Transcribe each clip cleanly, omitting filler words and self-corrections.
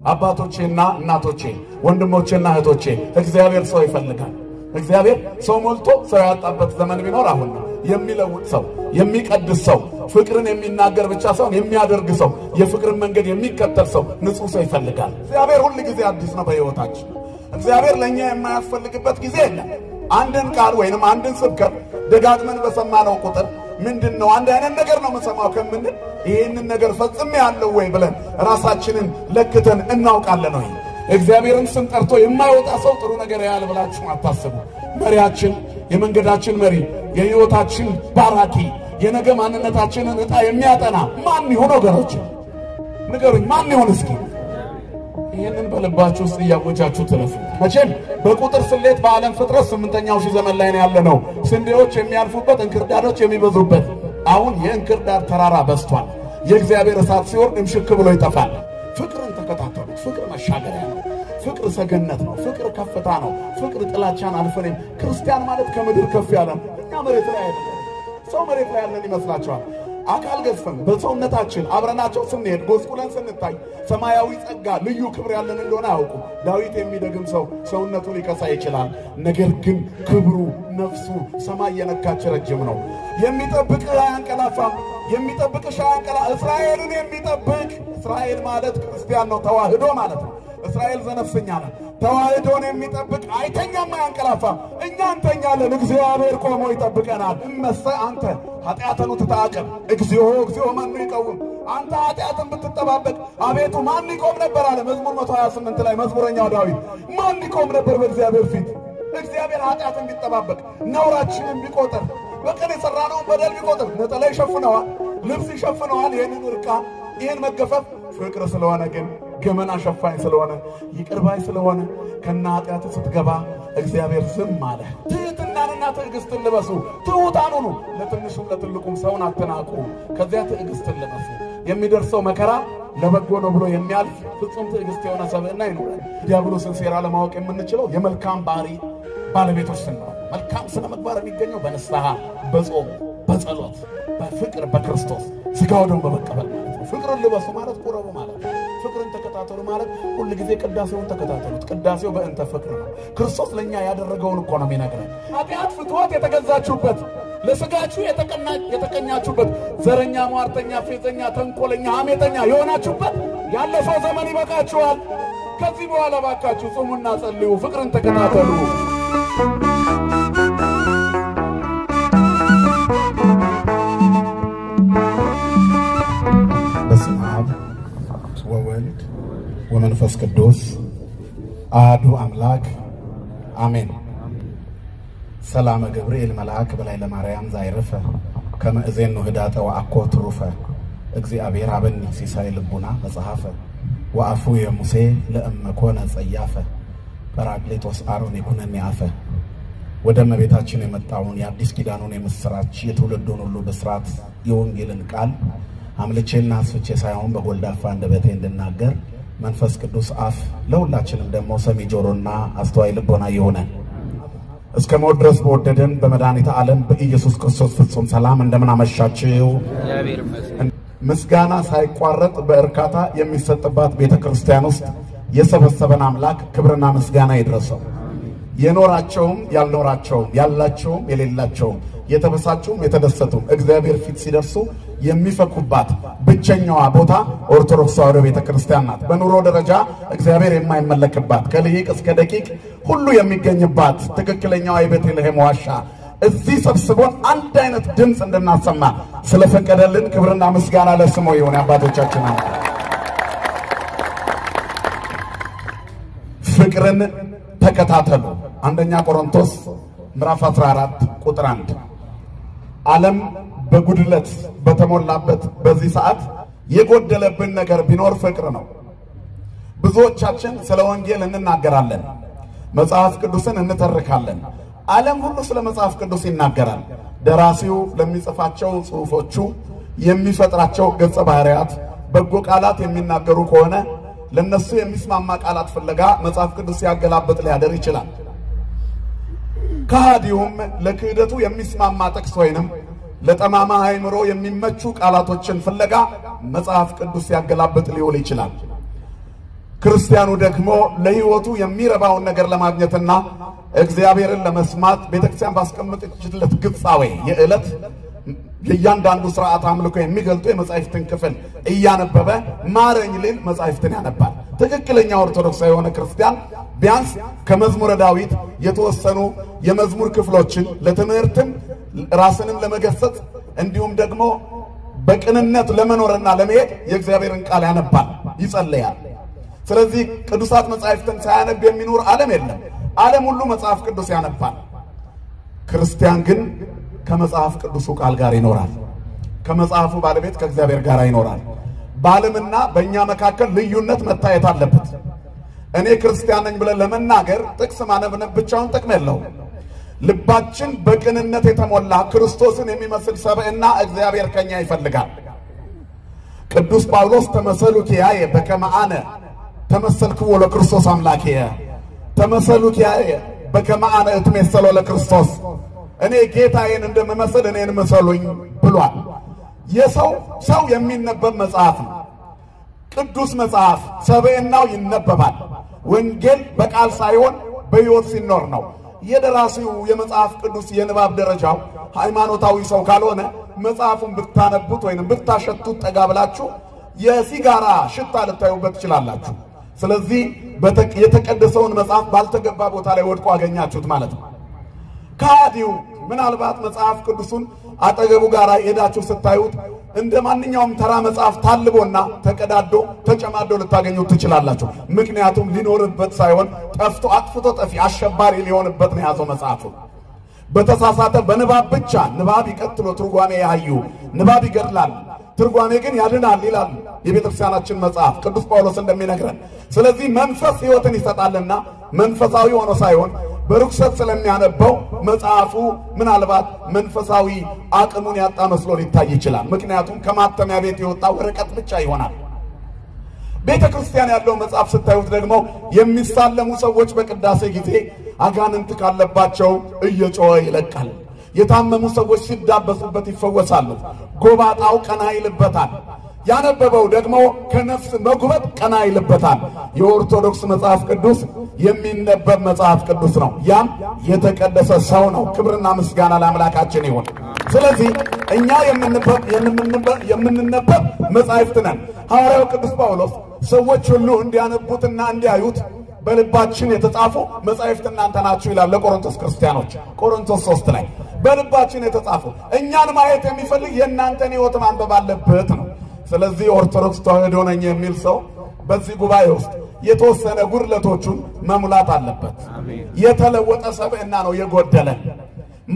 አባቶቼና እናቶቼ ወንድሞቼና እህቶቼ እግዚአብሔር ሰው ይፈልጋል። እግዚአብሔር ሰው ሞልቶ ሰው ያጣበት ዘመን ቢኖር አሁን ነው። የሚለውጥ ሰው የሚቀድስ ሰው ፍቅርን የሚናገር ብቻ ሳይሆን የሚያደርግ ሰው የፍቅርን መንገድ የሚከተል ሰው ንጹህ ሰው ይፈልጋል። እግዚአብሔር ሁሉ ጊዜ አዲስ ነው በሕይወታችን። እግዚአብሔር ለኛ የማያስፈልግበት ጊዜ የለም። አንድን ቃል ወይንም አንድን ስብከት ደጋግመን በሰማነው ቁጥር ምንድነው አንድ አይነት ነገር ነው መሰማው ከምን ይሄንን ነገር ፈጽሜ ያለው ወይ ብለን ራሳችንን ለክተን እናውቃለን ነው። እግዚአብሔርን ስም ጠርቶ የማይወጣ ሰው ጥሩ ነገር ያያል ብላችሁ አታስቡ። መሪያችን የመንገዳችን መሪ የሕይወታችን ባራኪ የነገ ማንነታችንን ዕጣ የሚያጠና ማን ይሆን ወገኖች? ንገሩኝ፣ ማን ይሆን እስኪ? ይሄንን በልባችሁ ውስጥ እያወጃችሁ ትለፉ። መቼም በቁጥር ስሌት በዓለም ፍጥረት 8ኛው ሺህ ዘመን ላይ ነው ያለነው። ስንዴዎች የሚያልፉበት እንክርዳዶች የሚበዙበት። አሁን የእንክርዳድ ተራራ በስቷል። የእግዚአብሔር እሳት ሲወርድ እምሽክ ብሎ ይጠፋል። ፍቅርን ተከታተሉ። ፍቅር መሻገሪያ ነው። ፍቅር ሰገነት ነው። ፍቅር ከፍታ ነው። ፍቅር ጥላቻን አልፈን ክርስቲያን ማለት ከምድር ከፍ ያለ ነው። እኛ መሬት ላይ አይደለም። ሰው መሬት ላይ ያለን ይመስላችኋል? አካል ገዝፈን በሰውነታችን አብረናቸው ስንሄድ ጎስቁለን ስንታይ ሰማያዊ ጸጋ ልዩ ክብር ያለን እንደሆነ አያውቁም። ዳዊት የሚደግም ሰው ሰውነቱ ሊከሳ ይችላል። ነገር ግን ክብሩ ነፍሱ ሰማይ የነካች ረጅም ነው። የሚጠብቅህ አያንቀላፋም። የሚጠብቅሽ አያንቀላፋም። እስራኤልን የሚጠብቅ እስራኤል ማለት ክርስቲያን ነው። ተዋህዶ ማለት ነው። እስራኤል ዘነፍስኛ ነው። ተዋህዶን የሚጠብቅ አይተኛም አያንቀላፋም። እኛ እንተኛለን፣ እግዚአብሔር ቆሞ ይጠብቀናል። እመሰ አንተ ኃጢአተኑ ትታቀም እግዚኦ እግዚኦ ማን ይቆም? አንተ ኃጢአትን ብትጠባበቅ አቤቱ ማን ይቆም ነበር አለ መዝሙር 128 ላይ መዝሙረኛው ዳዊት። ማን ይቆም ነበር በእግዚአብሔር ፊት? እግዚአብሔር ኃጢአትን ቢጠባበቅ ነውራችንን ቢቆጥር በቀን የሰራነውን በደል ቢቆጥር ነጠላ ይሸፍነዋል፣ ልብስ ይሸፍነዋል። ይህንን እርቃን ይህን መገፈፍ ፍቅር ስለሆነ ግን ገመና ሸፋኝ ስለሆነ ይቅርባይ ስለሆነ ከና ኃጢአት ስትገባ እግዚአብሔር ዝም አለ። ትዕግስትና ትዕግስትን ልበሱ፣ ትሑታን ሁኑ፣ ለትንሹም ለትልቁም ሰውን አትናቁ። ከዚያ ትዕግስትን ልበሱ። የሚደርሰው መከራ ለበጎ ነው ብሎ የሚያልፍ ፍጹም ትዕግስት የሆነ ሰብዕና ይኖራል። ዲያብሎስን ሴራ ለማወቅ የምንችለው የመልካም ባህሪ ባለቤቶች ስንሆን፣ መልካም ስነ ምግባር የሚገኘው በንስሐ በጾም በጸሎት በፍቅር በክርስቶስ ሥጋው ደሙን በመቀበል ማለት ነው። ፍቅርን ልበሱ ማለት ቁረቡ ማለት ነው። ፍቅርን ተከታተሉ ማለት ሁሉ ጊዜ ቅዳሴውን ተከታተሉት። ቅዳሴው በእንተ ፍቅር ነው። ክርስቶስ ለኛ ያደረገውን እኮ ነው የሚነግረን። ኃጢአት ፍትወት የተገዛችሁበት፣ ለሥጋችሁ የተቀኛችሁበት፣ ዘረኛ፣ ሟርተኛ፣ ፌዘኛ፣ ተንኮለኛ፣ ሐሜተኛ የሆናችሁበት ያለፈው ዘመን ይበቃችኋል። ከዚህ በኋላ ባካችሁ ጾሙና ጸልዩ፣ ፍቅርን ተከታተሉ። በስመ አብ ወወልድ ወመንፈስ ቅዱስ አሐዱ አምላክ አሜን። ሰላም ገብርኤል መልአክ በላይ ለማርያም ዛይረፈ ከመ እዜኑ ህዳጠ ወአኮ ትሩፈ እግዚአብሔር አበኒ ሲሳይ ልቡና መጽሐፈ ወአፉ የሙሴ ለእመኮነ ጸያፈ ጰራቅሊጦስ አሮን ይኩነኒ አፈ። ወደ እመቤታችን የመጣውን የአዲስ ኪዳኑን የምስራች የትውልዱን ሁሉ ብስራት የወንጌልን ቃል አምልቼና አስፍቼ ሳይሆን በጎልዳፋ አንደበቴ እንድናገር መንፈስ ቅዱስ አፍ ለሁላችንም ደግሞ ሰሚ ጆሮና አስተዋይ ልቦና ይሆነን። እስከ ሞት ድረስ በወደደን በመድኃኒተ ዓለም በኢየሱስ ክርስቶስ ፍጹም ሰላም እንደምን አመሻችሁ። ምስጋና ሳይቋረጥ በእርካታ የሚሰጥባት ቤተክርስቲያን ውስጥ የሰበሰበን አምላክ ክብርና ምስጋና ይድረሰው። የኖራቸውም ያልኖራቸውም ያላቸውም የሌላቸውም የተበሳጩም የተደሰቱም እግዚአብሔር ፊት ሲደርሱ የሚፈኩባት ብቸኛዋ ቦታ ኦርቶዶክስ ተዋሕዶ ቤተክርስቲያን ናት። በኑሮ ደረጃ እግዚአብሔር የማይመለክባት ከልሂቅ እስከ ደቂቅ ሁሉ የሚገኝባት ትክክለኛዋ የቤተልሔም ዋሻ እዚህ ሰብስቦን አንድ አይነት ድምፅ እንድናሰማ ስለፈቀደልን ክብርና ምስጋና ለስሙ ይሁን። አባቶቻችን ፍቅርን ተከታተሉ። አንደኛ ቆሮንቶስ ምዕራፍ 14 ቁጥር 1 ዓለም በጉድለት በተሞላበት በዚህ ሰዓት የጎደለብን ነገር ቢኖር ፍቅር ነው። ብዙዎቻችን ስለ ወንጌል እንናገራለን፣ መጽሐፍ ቅዱስን እንተርካለን። ዓለም ሁሉ ስለ መጽሐፍ ቅዱስ ይናገራል። ደራሲው ለሚጽፋቸው ጽሑፎቹ የሚፈጥራቸው ገጸ ባህሪያት በጎ ቃላት የሚናገሩ ከሆነ ለነሱ የሚስማማ ቃላት ፍለጋ መጽሐፍ ቅዱስ ያገላበጥ ሊያደር ይችላል። ከሃዲውም ለክህደቱ የሚስማማ ጥቅስ ወይንም ለጠማማ አይምሮ የሚመቹ ቃላቶችን ፍለጋ መጽሐፍ ቅዱስ ያገላበጥ ሊውል ይችላል። ክርስቲያኑ ደግሞ ለህይወቱ የሚረባውን ነገር ለማግኘትና እግዚአብሔርን ለመስማት ቤተክርስቲያን ባስቀመጠችለት ግጻዌ የዕለት የእያንዳንዱ ሥርዓት አምልኮ የሚገልጡ የመጻሕፍትን ክፍል እያነበበ ማረኝ ሊል መጻሕፍትን ያነባል። ትክክለኛ ኦርቶዶክሳዊ የሆነ ክርስቲያን ቢያንስ ከመዝሙረ ዳዊት የተወሰኑ የመዝሙር ክፍሎችን ለትምህርትም ራስንም ለመገሰጽ እንዲሁም ደግሞ በቅንነት ለመኖርና ለመሄድ የእግዚአብሔርን ቃል ያነባል፣ ይጸልያል። ስለዚህ ቅዱሳት መጻሕፍትን ሳያነብ የሚኖር ዓለም የለም። ዓለም ሁሉ መጽሐፍ ቅዱስ ያነባል። ክርስቲያን ግን ከመጽሐፍ ቅዱሱ ቃል ጋር ይኖራል። ከመጽሐፉ ባለቤት ከእግዚአብሔር ጋር ይኖራል። በዓለምና በእኛ መካከል ልዩነት መታየት አለበት። እኔ ክርስቲያን ነኝ ብለን ለመናገር ጥቅስ ማነብነብ ብቻውን ጥቅም የለውም። ልባችን በቅንነት የተሞላ ክርስቶስን የሚመስል ሰብዕና እግዚአብሔር ከኛ ይፈልጋል። ቅዱስ ጳውሎስ ተመሰሉ ኪያየ በከመ አነ ተመሰልክዎ ለክርስቶስ አምላክየ ተመሰሉ ኪያየ በከመ አነ እትሜሰሎ ለክርስቶስ እኔ ጌታዬን እንደምመስል እኔን መሰሉኝ ብሏል። ሰው የሚነበብ መጽሐፍ ነው። ቅዱስ መጽሐፍ ሰብዕናው ይነበባል። ወንጌል በቃል ሳይሆን በሕይወት ሲኖር ነው። የደራሲው የመጽሐፍ ቅዱስ የንባብ ደረጃው ሃይማኖታዊ ሰው ካልሆነ መጽሐፉን ብታነቡት ወይንም ብታሸቱት ጠጋ ብላችሁ የሲጋራ ሽታ ልታዩበት ትችላላችሁ። ስለዚህ የተቀደሰውን መጽሐፍ ባልተገባ ቦታ ላይ ወድቆ አገኛችሁት ማለት ነው። ካዲው ምናልባት መጽሐፍ ቅዱሱን አጠገቡ ጋር ሄዳችሁ ስታዩት እንደ ማንኛውም ተራ መጽሐፍ ታልቦና ተቀዳዶ ተጨማዶ ልታገኙት ትችላላችሁ። ምክንያቱም ሊኖርበት ሳይሆን ጠፍቶ አጥፍቶ ጠፊ አሸባሪ ሊሆንበት ነው ያዘው መጽሐፉ። በተሳሳተ በንባብ ብቻ ንባብ ይቀጥሎ ትርጓሜ ያዩ ንባብ ይገድላል ትርጓሜ ግን ያድናል ይላል የቤተክርስቲያናችን መጽሐፍ ቅዱስ ጳውሎስ እንደሚነግረን። ስለዚህ መንፈስ ሕይወትን ይሰጣልና መንፈሳዊ ሆኖ ሳይሆን በርኩሰት ስለሚያነበው መጽሐፉ ምናልባት መንፈሳዊ አቅሙን ያጣ መስሎ ሊታይ ይችላል። ምክንያቱም ከማተሚያ ቤት የወጣ ወረቀት ብቻ ይሆናል። ቤተክርስቲያን ያለው መጽሐፍ ስታዩት ደግሞ የሚሳለሙ ሰዎች በቅዳሴ ጊዜ አጋንንት ካለባቸው እየጮኸ ይለቃል። የታመሙ ሰዎች ሲዳበሱበት ይፈወሳሉ። ጎባጣው ቀና ይልበታል። ያነበበው ደግሞ ከነፍስ መጉበጥ ቀና ይልበታል። የኦርቶዶክስ መጽሐፍ ቅዱስ የሚነበብ መጽሐፍ ቅዱስ ነው። ያም የተቀደሰ ሰው ነው። ክብርና ምስጋና ለአምላካችን ይሁን። ስለዚህ እኛ የምንነበብ መጽሐፍት ነን። ሐዋርያው ቅዱስ ጳውሎስ ሰዎች ሁሉ እንዲያነቡትና እንዲያዩት በልባችን የተጻፉ መጻሕፍት እናንተ ናችሁ ይላል ለቆሮንቶስ ክርስቲያኖች ቆሮንቶስ 3 ላይ በልባችን የተጻፉ እኛን ማየት የሚፈልግ የእናንተን ሕይወት ማንበብ አለበት ነው። ስለዚህ ኦርቶዶክስ ተዋሕዶ ነኝ የሚል ሰው በዚህ ጉባኤ ውስጥ የተወሰነ ጉድለቶቹን መሙላት አለበት። የተለወጠ ሰብዕና ነው የጎደለ።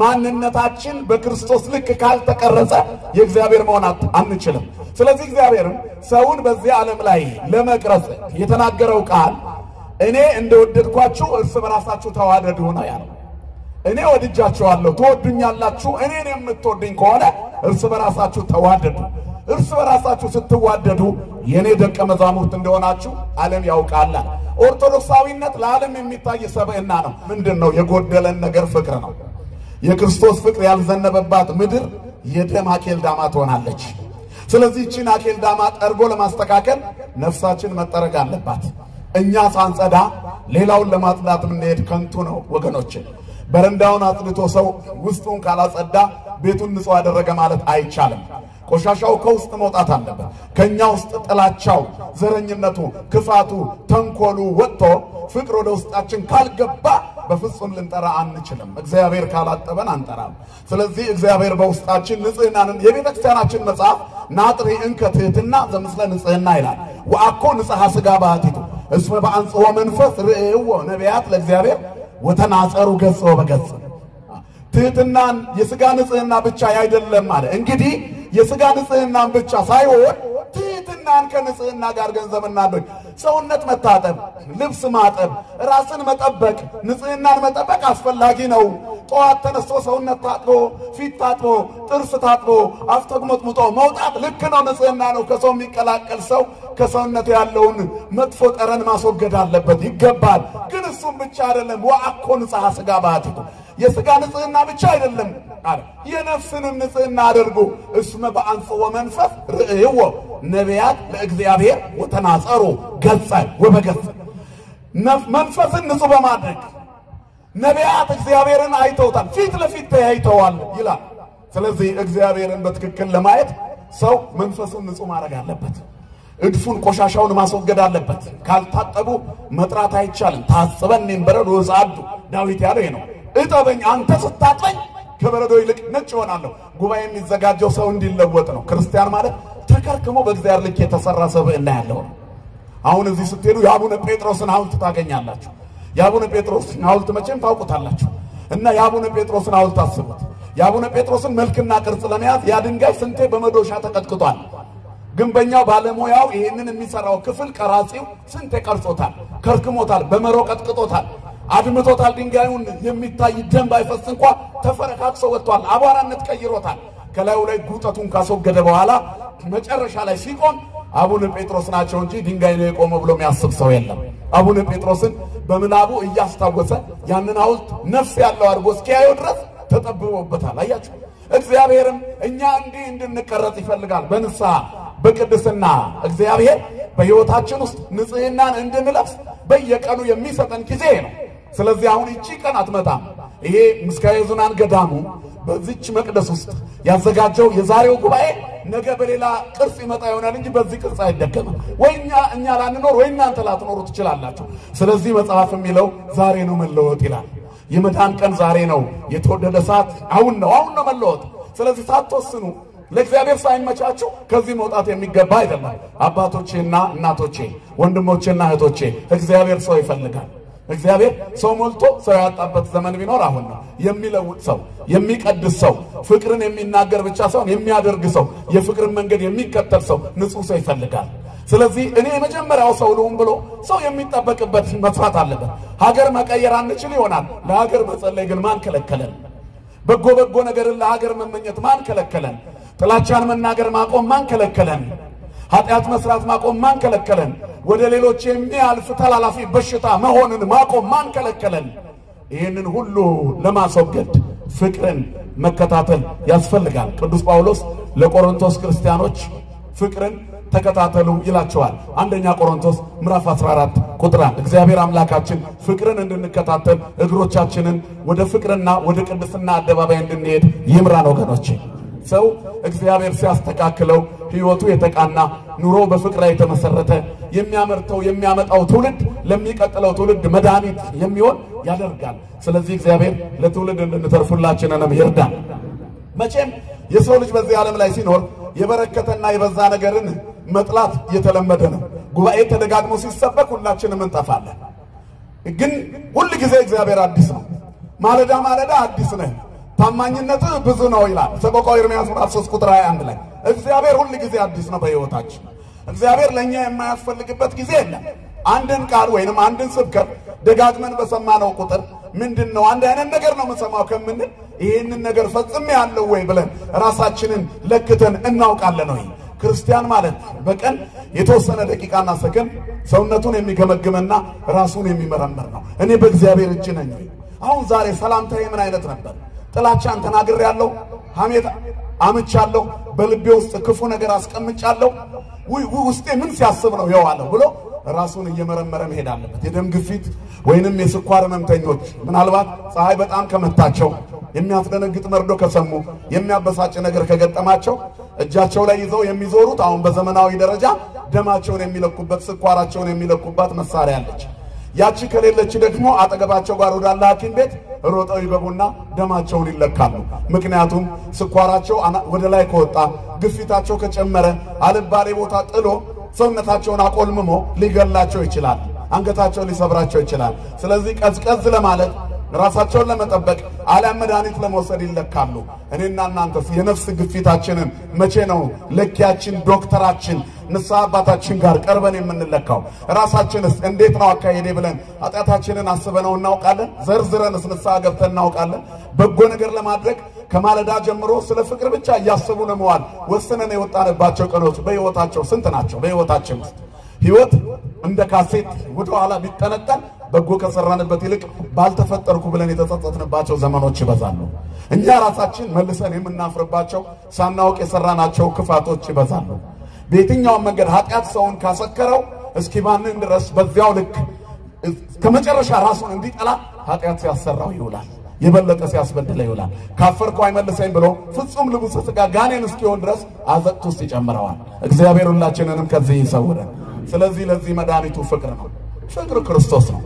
ማንነታችን በክርስቶስ ልክ ካልተቀረጸ የእግዚአብሔር መሆን አንችልም። ስለዚህ እግዚአብሔርም ሰውን በዚህ ዓለም ላይ ለመቅረጽ የተናገረው ቃል እኔ እንደወደድኳችሁ እርስ በራሳችሁ ተዋደዱ ነው ያለው። እኔ ወድጃችኋለሁ ትወዱኛላችሁ። እኔን የምትወዱኝ ከሆነ እርስ በራሳችሁ ተዋደዱ። እርስ በራሳችሁ ስትዋደዱ የኔ ደቀ መዛሙርት እንደሆናችሁ ዓለም ያውቃል። ኦርቶዶክሳዊነት ለዓለም የሚታይ ሰብዕና ነው። ምንድነው የጎደለን ነገር? ፍቅር ነው። የክርስቶስ ፍቅር ያልዘነበባት ምድር የደም አኬልዳማ ትሆናለች። ስለዚህ እቺን አኬልዳማ ጠርጎ ለማስተካከል ነፍሳችን መጠረግ አለባት። እኛ ሳንጸዳ ሌላውን ለማጽዳት ምንሄድ ከንቱ ነው ወገኖች። በረንዳውን አጽድቶ ሰው ውስጡን ካላጸዳ ቤቱን ንጹህ አደረገ ማለት አይቻልም። ቆሻሻው ከውስጥ መውጣት አለበት። ከኛ ውስጥ ጥላቻው፣ ዘረኝነቱ፣ ክፋቱ፣ ተንኮሉ ወጥቶ ፍቅር ወደ ውስጣችን ካልገባ በፍጹም ልንጠራ አንችልም። እግዚአብሔር ካላጠበን አንጠራም። ስለዚህ እግዚአብሔር በውስጣችን ንጽህናን የቤተክርስቲያናችን መጽሐፍ ናጥሪ እንከ ትሕትና ዘምስለ ንጽህና ይላል። ወአኮ ንጽሐ ሥጋ ባሕቲቱ እስመ በአንጽሖ መንፈስ ርእይዎ ነቢያት ለእግዚአብሔር ወተናጸሩ ገጽ በገጽ። ትሕትናን የሥጋ ንጽህና ብቻ አይደለም ማለት እንግዲህ የሥጋ ንጽህናን ብቻ ሳይሆን ትሕትናን ከንጽህና ጋር ገንዘብ እናድርግ። ሰውነት መታጠብ፣ ልብስ ማጠብ፣ ራስን መጠበቅ፣ ንጽህናን መጠበቅ አስፈላጊ ነው። ጠዋት ተነስቶ ሰውነት ታጥቦ ፊት ታጥቦ ጥርስ ታጥቦ አፍ ተግሞጥሙጦ መውጣት ልክ ነው፣ ንጽህና ነው። ከሰው የሚቀላቀል ሰው ከሰውነት ያለውን መጥፎ ጠረን ማስወገድ አለበት ይገባል። ግን እሱም ብቻ አይደለም። ወአኮ ንጽሐ ሥጋ ባሕቲቱ የሥጋ ንጽህና ብቻ አይደለም አለ፣ የነፍስንም ንጽህና አድርጉ። እስመ በአንጽሖ መንፈስ ርእይዎ ነቢያት ለእግዚአብሔር ወተናጸሩ ገጸ ወበገጽ መንፈስን ንጹህ በማድረግ ነቢያት እግዚአብሔርን አይተውታል ፊት ለፊት ተያይተዋል ይላል ስለዚህ እግዚአብሔርን በትክክል ለማየት ሰው መንፈሱን ንጹህ ማድረግ አለበት እድፉን ቆሻሻውን ማስወገድ አለበት ካልታጠቡ መጥራት አይቻልም ታጽበን በረዶ ወዛዱ ዳዊት ያለው ነው እጠበኝ አንተ ስታጥበኝ ከበረዶ ይልቅ ነጭ ሆናለሁ ጉባኤ የሚዘጋጀው ሰው እንዲለወጥ ነው ክርስቲያን ማለት ተከርክሞ በእግዚአብሔር ልክ የተሰራ ሰብዕና ያለው አሁን እዚህ ስትሄዱ የአቡነ ጴጥሮስን ሐውልት ታገኛላችሁ የአቡነ ጴጥሮስን ሐውልት መቼም ታውቁታላችሁ እና የአቡነ ጴጥሮስን ሐውልት አስቡት የአቡነ ጴጥሮስን መልክና ቅርጽ ለመያዝ ያ ድንጋይ ስንቴ በመዶሻ ተቀጥቅጧል ግንበኛው ባለሙያው ይሄንን የሚሰራው ክፍል ቀራጺው ስንቴ ቀርጾታል ከርክሞታል በመሮ ቀጥቅጦታል አድምቶታል ድንጋዩን የሚታይ ደም ባይፈስ እንኳን ተፈረካክሶ ወጥቷል አቧራነት ቀይሮታል ከላዩ ላይ ጉጠቱን ካስወገደ በኋላ መጨረሻ ላይ ሲቆም አቡነ ጴጥሮስ ናቸው እንጂ ድንጋይ ነው የቆመው ብሎ የሚያስብ ሰው የለም አቡነ ጴጥሮስን በመናቡ እያስታወሰ ያንን ሐውልት ነፍስ ያለው አድርጎ እስኪያየው ድረስ ተጠብቦበታል አያችሁ እግዚአብሔርም እኛ እንዲህ እንድንቀረጽ ይፈልጋል በንስሐ በቅድስና እግዚአብሔር በሕይወታችን ውስጥ ንጽህናን እንድንለብስ በየቀኑ የሚሰጠን ጊዜ ነው ስለዚህ አሁን እቺ ቀን አትመጣም ይሄ ምስካየ ኅዙናን ገዳሙ በዚች መቅደስ ውስጥ ያዘጋጀው የዛሬው ጉባኤ ነገ በሌላ ቅርጽ ይመጣ ይሆናል እንጂ በዚህ ቅርጽ አይደገምም ወይኛ ላንኖር ወይ እናንተ ላትኖሩ ትችላላችሁ ስለዚህ መጽሐፍ የሚለው ዛሬ ነው መለወጥ ይላል የመዳን ቀን ዛሬ ነው የተወደደ ሰዓት አሁን ነው መለወጥ ስለዚህ ሳትወስኑ ለእግዚአብሔር ሳይመቻችሁ ከዚህ መውጣት የሚገባ አይደለም አባቶቼና እናቶቼ ወንድሞቼና እህቶቼ እግዚአብሔር ሰው ይፈልጋል እግዚአብሔር ሰው ሞልቶ ሰው ያጣበት ዘመን ቢኖር አሁን ነው የሚለውጥ ሰው የሚቀድስ ሰው ፍቅርን የሚናገር ብቻ ሳይሆን የሚያደርግ ሰው የፍቅርን መንገድ የሚከተል ሰው ንጹህ ሰው ይፈልጋል ስለዚህ እኔ የመጀመሪያው ሰው ልሁን ብሎ ሰው የሚጠበቅበት መስራት አለበት ሀገር መቀየር አንችል ይሆናል ለሀገር መጸለይ ግን ማን ከለከለን በጎ ነገርን ለሀገር መመኘት ማን ከለከለን ጥላቻን መናገር ማቆም ማን ከለከለን ኃጢአት መስራት ማቆም ማን ከለከለን ወደ ሌሎች የሚያልፍ ተላላፊ በሽታ መሆንን ማቆም ማን ከለከለን ይሄንን ሁሉ ለማስወገድ ፍቅርን መከታተል ያስፈልጋል ቅዱስ ጳውሎስ ለቆሮንቶስ ክርስቲያኖች ፍቅርን ተከታተሉ ይላቸዋል አንደኛ ቆሮንቶስ ምዕራፍ 14 ቁጥር 1 እግዚአብሔር አምላካችን ፍቅርን እንድንከታተል እግሮቻችንን ወደ ፍቅርና ወደ ቅድስና አደባባይ እንድንሄድ ይምራን ወገኖቼ ሰው እግዚአብሔር ሲያስተካክለው ሕይወቱ የተቃና ኑሮ በፍቅር ላይ የተመሰረተ የሚያመጣው ትውልድ ለሚቀጥለው ትውልድ መድኃኒት የሚሆን ያደርጋል ስለዚህ እግዚአብሔር ለትውልድ እንድንተርፉላችንንም ይርዳን መቼም የሰው ልጅ በዚህ ዓለም ላይ ሲኖር የበረከተና የበዛ ነገርን መጥላት የተለመደ ነው ጉባኤ ተደጋግሞ ሲሰበክ ሁላችንም እንጠፋለን ግን ሁሉ ጊዜ እግዚአብሔር አዲስ ነው ማለዳ አዲስ ነው ታማኝነት ብዙ ነው ይላል ሰቆቃው ኤርምያስ 3 ቁጥር 21 ላይ እግዚአብሔር ሁሉ ጊዜ አዲስ ነው በሕይወታችን እግዚአብሔር ለኛ የማያስፈልግበት ጊዜ የለም አንድን ቃል ወይንም አንድን ስብከት ደጋግመን በሰማነው ቁጥር ምንድነው አንድ አይነት ነገር ነው መሰማው ከመንል ይሄንን ነገር ፈጽሜ ያለው ወይ ብለን ራሳችንን ለክተን እናውቃለን ወይ ክርስቲያን ማለት በቀን የተወሰነ ደቂቃና ሰከንድ ሰውነቱን የሚገመግምና ራሱን የሚመረምር ነው እኔ በእግዚአብሔር እጅ ነኝ አሁን ዛሬ ሰላምታዬ ምን አይነት ነበር ጥላቻን ተናግሬ ያለው ሐሜት አምቻለሁ በልቤ ውስጥ ክፉ ነገር አስቀምጫለሁ ውስጤ ምን ሲያስብ ነው የዋለው ብሎ ራሱን እየመረመረ መሄድ አለበት የደም ግፊት ወይንም የስኳር ህመምተኞች ምናልባት ፀሐይ በጣም ከመታቸው የሚያስደነግጥ መርዶ ከሰሙ የሚያበሳጭ ነገር ከገጠማቸው እጃቸው ላይ ይዘው የሚዞሩት አሁን በዘመናዊ ደረጃ ደማቸውን የሚለኩበት ስኳራቸውን የሚለኩበት መሳሪያ አለች ያቺ ከሌለች ደግሞ አጠገባቸው ጋር ወዳለ ሐኪም ቤት ሮጠው ይገቡና ደማቸውን ይለካሉ ምክንያቱም ስኳራቸው ወደ ላይ ከወጣ ግፊታቸው ከጨመረ አልባሌ ቦታ ጥሎ ሰውነታቸውን አቆልምሞ ሊገላቸው ይችላል አንገታቸው ሊሰብራቸው ይችላል ስለዚህ ቀዝቀዝ ለማለት ራሳቸውን ለመጠበቅ አለም መድኃኒት ለመውሰድ ይለካሉ እኔና እናንተስ የነፍስ ግፊታችንን መቼ ነው ለኪያችን ዶክተራችን ንስሐ አባታችን ጋር ቀርበን የምንለካው ራሳችንስ እንዴት ነው አካሄዴ ብለን ኃጢአታችንን አስበነው እናውቃለን ዘርዝረንስ ንስሐ ገብተን እናውቃለን በጎ ነገር ለማድረግ ከማለዳ ጀምሮ ስለ ፍቅር ብቻ እያሰቡ ነው መዋል ወስነን የወጣንባቸው ቀኖች በሕይወታቸው ስንት ናቸው በሕይወታችን ውስጥ ሕይወት እንደ ካሴት ወደ ኋላ ቢጠነጠን በጎ ከሰራንበት ይልቅ ባልተፈጠርኩ ብለን የተጸጸትንባቸው ዘመኖች ይበዛሉ እኛ ራሳችን መልሰን የምናፍርባቸው ሳናውቅ የሰራናቸው ክፋቶች ይበዛሉ በየትኛው መንገድ ኃጢአት ሰውን ካሰከረው እስኪ ማንን ድረስ በዚያው ልክ ከመጨረሻ ራሱን እንዲጠላ ኃጢአት ሲያሰራው ይውላል የበለጠ ሲያስበድለው ይውላል ካፈርኩ አይመልሰኝ ብሎ ፍጹም ልቡስ ስጋ ጋኔን እስኪሆን ድረስ አዘቅት ውስጥ ይጨምረዋል እግዚአብሔር ሁላችንንም ከዚህ ይሰውረን ስለዚህ ለዚህ መድኃኒቱ ፍቅር ነው ፍቅር ክርስቶስ ነው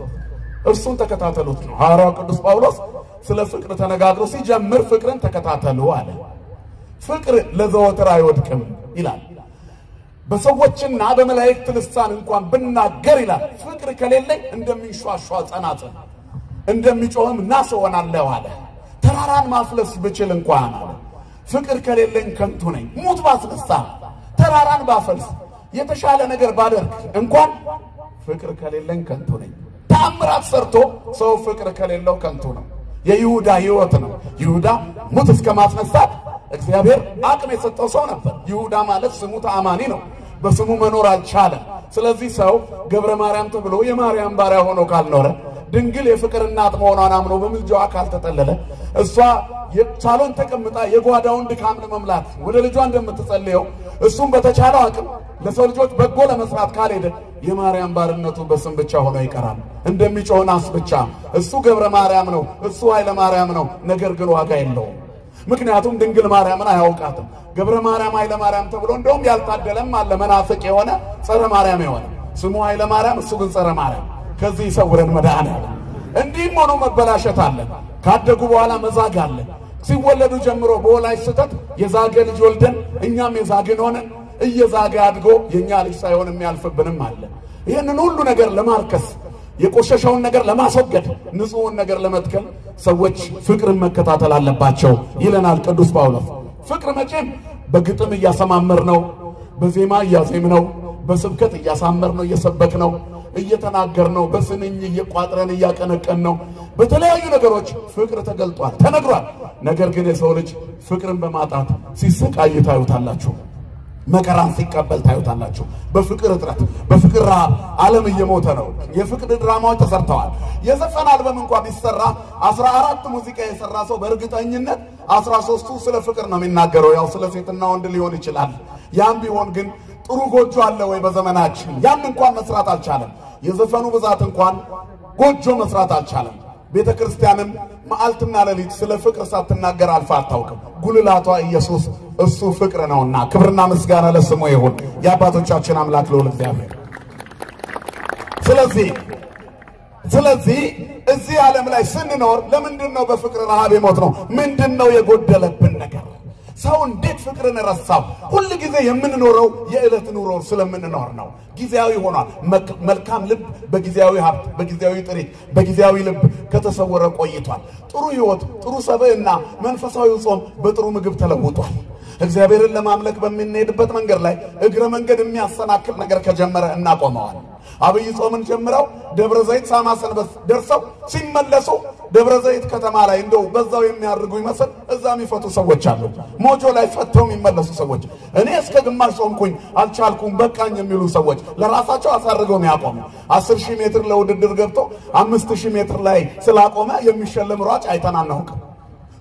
እርሱን ተከታተሉት ነው ሐዋርያው ቅዱስ ጳውሎስ ስለ ፍቅር ተነጋግሮ ሲጀምር ፍቅርን ተከታተሉ አለ ፍቅር ለዘወትር አይወድቅም ይላል በሰዎችና በመላእክት ልሳን እንኳን ብናገር ይላል ፍቅር ከሌለኝ እንደሚንሿሿ ጸናጽል እንደሚጮህም ናስ ሆናለሁ አለ ተራራን ማፍለስ ብችል እንኳን አለ ፍቅር ከሌለኝ ከንቱ ነኝ ሙት ባስነሳ ተራራን ባፈልስ የተሻለ ነገር ባደርግ እንኳን ፍቅር ከሌለኝ ከንቱ ነኝ ተአምራት ሰርቶ ሰው ፍቅር ከሌለው ከንቱ ነው የይሁዳ ሕይወት ነው ይሁዳ ሙት እስከማስነሳት እግዚአብሔር አቅም የሰጠው ሰው ነበር ይሁዳ ማለት ስሙ ተአማኒ ነው በስሙ መኖር አልቻለም ስለዚህ ሰው ገብረ ማርያም ተብሎ የማርያም ባሪያ ሆኖ ካልኖረ ድንግል የፍቅር እናት መሆኗን አምኖ በምልጃዋ ካልተጠለለ እሷ የሳሎን ተቀምጣ የጓዳውን ድካም ለመምላት ወደ ልጇ እንደምትጸልየው እሱም በተቻለው አቅም ለሰው ልጆች በጎ ለመስራት ካልሄደ የማርያም ባርነቱ በስም ብቻ ሆኖ ይቀራል እንደሚጮህ ናስ ብቻ እሱ ገብረ ማርያም ነው እሱ ኃይለ ማርያም ነው ነገር ግን ዋጋ የለውም ምክንያቱም ድንግል ማርያምን አያውቃትም ገብረ ማርያም ኃይለ ማርያም ተብሎ እንደውም ያልታደለም አለ መናፍቅ የሆነ ጸረ ማርያም የሆነ ስሙ ኃይለ ማርያም እሱ ግን ጸረ ማርያም ከዚህ ይሰውረን መድኃኒዓለም እንዲህም ሆኖ መበላሸት አለ ካደጉ በኋላ መዛግ አለ ሲወለዱ ጀምሮ በወላጅ ስተት የዛገ ልጅ ወልደን እኛም የዛግን ሆነን እየዛገ አድጎ የኛ ልጅ ሳይሆን የሚያልፍብንም አለ ይሄንን ሁሉ ነገር ለማርከስ የቆሸሸውን ነገር ለማስወገድ ንጹህን ነገር ለመትከል ሰዎች ፍቅርን መከታተል አለባቸው ይለናል ቅዱስ ጳውሎስ ፍቅር መቼም በግጥም እያሰማመር ነው በዜማ እያዜም ነው በስብከት እያሳመር ነው እየሰበክ ነው እየተናገር ነው በስንኝ እየቋጥረን እያቀነቀን ነው በተለያዩ ነገሮች ፍቅር ተገልጧል ተነግሯል ነገር ግን የሰው ልጅ ፍቅርን በማጣት ሲሰቃይ ታዩታላችሁ መከራን ሲቀበል ታዩታላችሁ በፍቅር እጥረት በፍቅር ረሃብ ዓለም እየሞተ ነው የፍቅር ድራማዎች ተሰርተዋል የዘፈን አልበም እንኳን ቢሰራ 14 ሙዚቃ የሰራ ሰው በእርግጠኝነት 13ቱ ስለ ፍቅር ነው የሚናገረው ያው ስለ ሴትና ወንድ ሊሆን ይችላል ያም ቢሆን ግን ጥሩ ጎጆ አለ ወይ በዘመናችን ያን እንኳን መስራት አልቻለም የዘፈኑ ብዛት እንኳን ጎጆ መስራት አልቻለም ቤተክርስቲያንም መዓልትና ሌሊት ስለ ፍቅር ሳትናገር አልፋ አታውቅም ጉልላቷ ኢየሱስ እሱ ፍቅር ነውና ክብርና ምስጋና ለስሙ ይሁን የአባቶቻችን አምላክ ለሆነ እግዚአብሔር ስለዚህ እዚህ ዓለም ላይ ስንኖር ለምንድነው በፍቅር ረሃብ የሞት ነው ምንድነው የጎደለብን ነገር ሰው እንዴት ፍቅርን ረሳው ሁሉ ጊዜ የምንኖረው የዕለት ኑሮ ስለምንኖር ነው ጊዜያዊ ሆኗል መልካም ልብ በጊዜያዊ ሀብት በጊዜያዊ ጥሪት በጊዜያዊ ልብ ከተሰወረ ቆይቷል ጥሩ ህይወት ጥሩ ሰብዕና መንፈሳዊ ጾም በጥሩ ምግብ ተለውጧል እግዚአብሔርን ለማምለክ በሚነድበት መንገድ ላይ እግረ መንገድ የሚያሰናክል ነገር ከጀመረ እናቆመዋል አብይ ጾምን ጀምረው ደብረ ዘይት ሳማ ሰንበት ደርሰው ሲመለሱ ደብረ ዘይት ከተማ ላይ እንደው በዛው የሚያርጉ ይመስል እዛም ይፈቱ ሰዎች አሉ ሞጆ ላይ ፈተው የሚመለሱ ሰዎች እኔ እስከ ግማሽ ጾምኩኝ አልቻልኩም በቃኝ የሚሉ ሰዎች ለራሳቸው አሳርገው ነው ያቆሙ 10000 ሜትር ለውድድር ገብቶ 5000 ሜትር ላይ ስላቆመ የሚሸለም ሯጭ አይተናናውቅም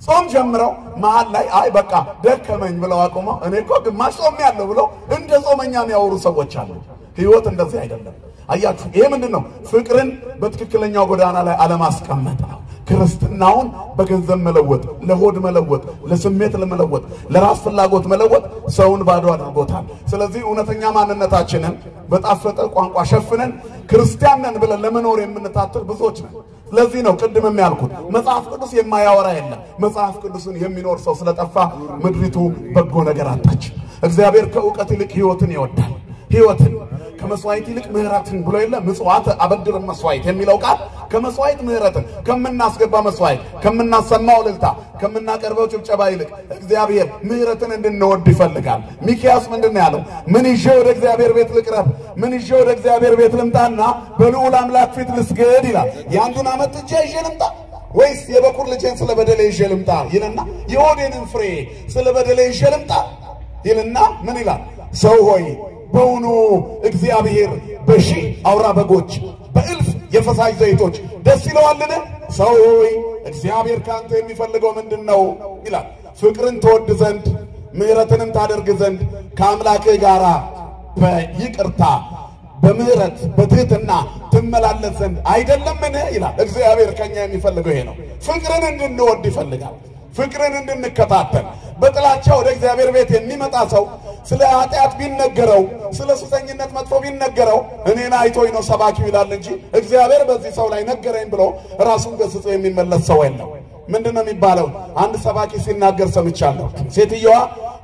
ጾም ጀምረው መሃል ላይ አይ በቃ ደከመኝ ብለው አቆመው እኔ እኮ ግማሽ ጾም ያለው ብለው እንደ ጾመኛ የሚያወሩ ሰዎች አሉ ህይወት እንደዚህ አይደለም አያችሁ ይሄ ምንድነው ፍቅርን በትክክለኛው ጎዳና ላይ አለማስቀመጥ ነው ክርስትናውን በገንዘብ መለወጥ ለሆድ መለወጥ ለስሜት ለመለወጥ ለራስ ፍላጎት መለወጥ ሰውን ባዶ አድርጎታል ስለዚህ እውነተኛ ማንነታችንን በጣፈጠ ቋንቋ ሸፍነን ክርስቲያን ነን ብለን ለመኖር የምንታተር ብዙዎች ነን ለዚህ ነው ቅድምም ያልኩት መጽሐፍ ቅዱስ የማያወራ የለም መጽሐፍ ቅዱስን የሚኖር ሰው ስለጠፋ ምድሪቱ በጎ ነገር አጣች እግዚአብሔር ከዕውቀት ይልቅ ሕይወትን ይወዳል ሕይወትን ከመስዋዕት ይልቅ ምህረትን ብሎ የለ ምጽዋት አበድር መስዋዕት የሚለው ቃል ከመስዋዕት ምህረትን ከመናስገባ መስዋዕት ከመናሰማው ልልታ ከመናቀርበው ጭብጨባ ይልቅ እግዚአብሔር ምህረትን እንድንወድ ይፈልጋል ሚክያስ ምንድነው ያለው ምን ይዤ ወደ እግዚአብሔር ቤት ልቅረብ ምን ይዤ ወደ እግዚአብሔር ቤት ልምጣና በልዑል አምላክ ፊት ልስገድ ይላል ያንዱን አመት ይዤ ልምጣ ወይስ የበኩር ልጄን ስለበደለ ይዤ ልምጣ ይልና የሆዴንን ፍሬ ስለበደለ ይዤ ልምጣ ይልና ምን ይላል ሰው ሆይ በውኑ እግዚአብሔር በሺህ አውራ በጎች በእልፍ የፈሳሽ ዘይቶች ደስ ይለዋልን ሰው ሆይ እግዚአብሔር ካንተ የሚፈልገው ምንድነው ይላል ፍቅርን ተወድ ዘንድ ምህረትንም ታደርግ ዘንድ ከአምላክህ ጋራ በይቅርታ በምህረት በትህትና ትመላለስ ዘንድ አይደለምን ይላል። እግዚአብሔር ከኛ የሚፈልገው ይሄ ነው። ፍቅርን እንድንወድ ይፈልጋል። ፍቅርን እንድንከታተል። በጥላቻ ወደ እግዚአብሔር ቤት የሚመጣ ሰው ስለ ኃጢአት ቢነገረው ስለ ሱሰኝነት መጥፎ ቢነገረው እኔን አይቶኝ ነው ሰባኪው ይላል እንጂ እግዚአብሔር በዚህ ሰው ላይ ነገረኝ ብሎ ራሱን ገስጾ የሚመለስ ሰው የለም። ምንድነው የሚባለው? አንድ ሰባኪ ሲናገር ሰምቻለሁ። ሴትየዋ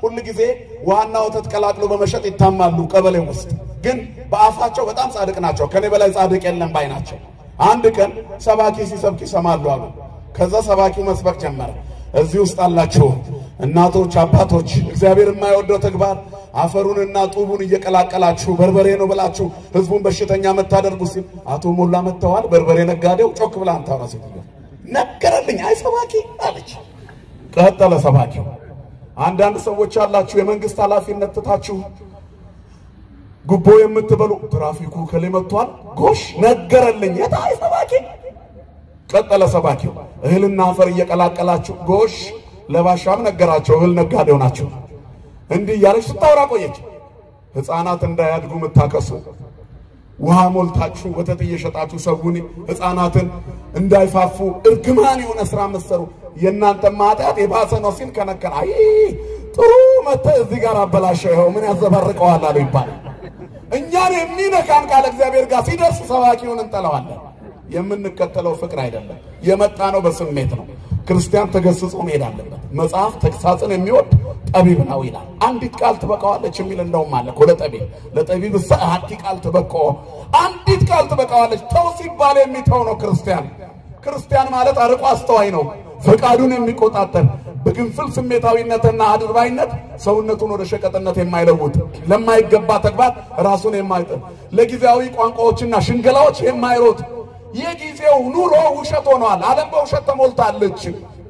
ሁሉ ጊዜ ውሃና ወተት ቀላቅሎ በመሸጥ ይታማሉ ቀበሌው ውስጥ፣ ግን በአፋቸው በጣም ጻድቅ ናቸው። ከኔ በላይ ጻድቅ የለም ባይ ናቸው። አንድ ቀን ሰባኪ ሲሰብክ ይሰማሉ አሉ። ከዛ ሰባኪው መስበክ ጀመረ። እዚህ ውስጥ አላችሁ እናቶች አባቶች፣ እግዚአብሔር የማይወደው ተግባር አፈሩንና ጡቡን እየቀላቀላችሁ በርበሬ ነው ብላችሁ ህዝቡን በሽተኛ መታደርጉ ሲል አቶ ሞላ መተዋል። በርበሬ ነጋዴው ጮክ ብላ አንታውራ ሴትዮ ነገረልኝ አይ ሰባኪ አለች። ቀጠለ ሰባኪው አንዳንድ ሰዎች አላችሁ የመንግስት ኃላፊነት ትታችሁ ጉቦ የምትበሉ ትራፊኩ ከለመቷል ጎሽ ነገረልኝ አይ ሰባኪ። ቀጠለ ሰባኪው እህልና አፈር እየቀላቀላችሁ ጎሽ ለባሻም ነገራቸው እህል ነጋዴው ናቸው። እንዲህ ያለች ስታወራ ቆየች። ህፃናት እንዳያድጉ መታከሱ ውሃ ሞልታችሁ ወተት እየሸጣችሁ ሰውን ህፃናትን እንዳይፋፉ እርግማን የሆነ ስራ መስሩ የናንተ ማጣት የባሰ ነው ሲል ከነከና አይ ጥሩ መተ እዚህ ጋር አበላሸው ምን ያዘባርቀዋል አሉ ይባላል። እኛን የሚነካን ቃል እግዚአብሔር ጋር ሲደርስ ሰባኪውን እንጠላዋለን። የምንከተለው ፍቅር አይደለም፣ የመጣ ነው በስሜት ነው። ክርስቲያን ተገስጾ መሄድ አለበት። መጽሐፍ ተግሳጽን የሚወድ ጠቢብ ነው ይላል። አንዲት ቃል ትበቃዋለች የሚል እንደውም አለ እኮ ለጠቢብ ሰዓት ቃል ትበቃው አንዲት ቃል ትበቃዋለች። ተው ሲባል የሚተው ነው ክርስቲያን። ክርስቲያን ማለት አርቆ አስተዋይ ነው፣ ፈቃዱን የሚቆጣጠር በግንፍል ስሜታዊነትና አድርባይነት ሰውነቱን ወደ ሸቀጥነት የማይለውጥ ለማይገባ ተግባር ራሱን የማይጥል ለጊዜያዊ ቋንቋዎችና ሽንገላዎች የማይሮጥ የጊዜው ኑሮ ውሸት ሆኗል። ዓለም በውሸት ተሞልታለች።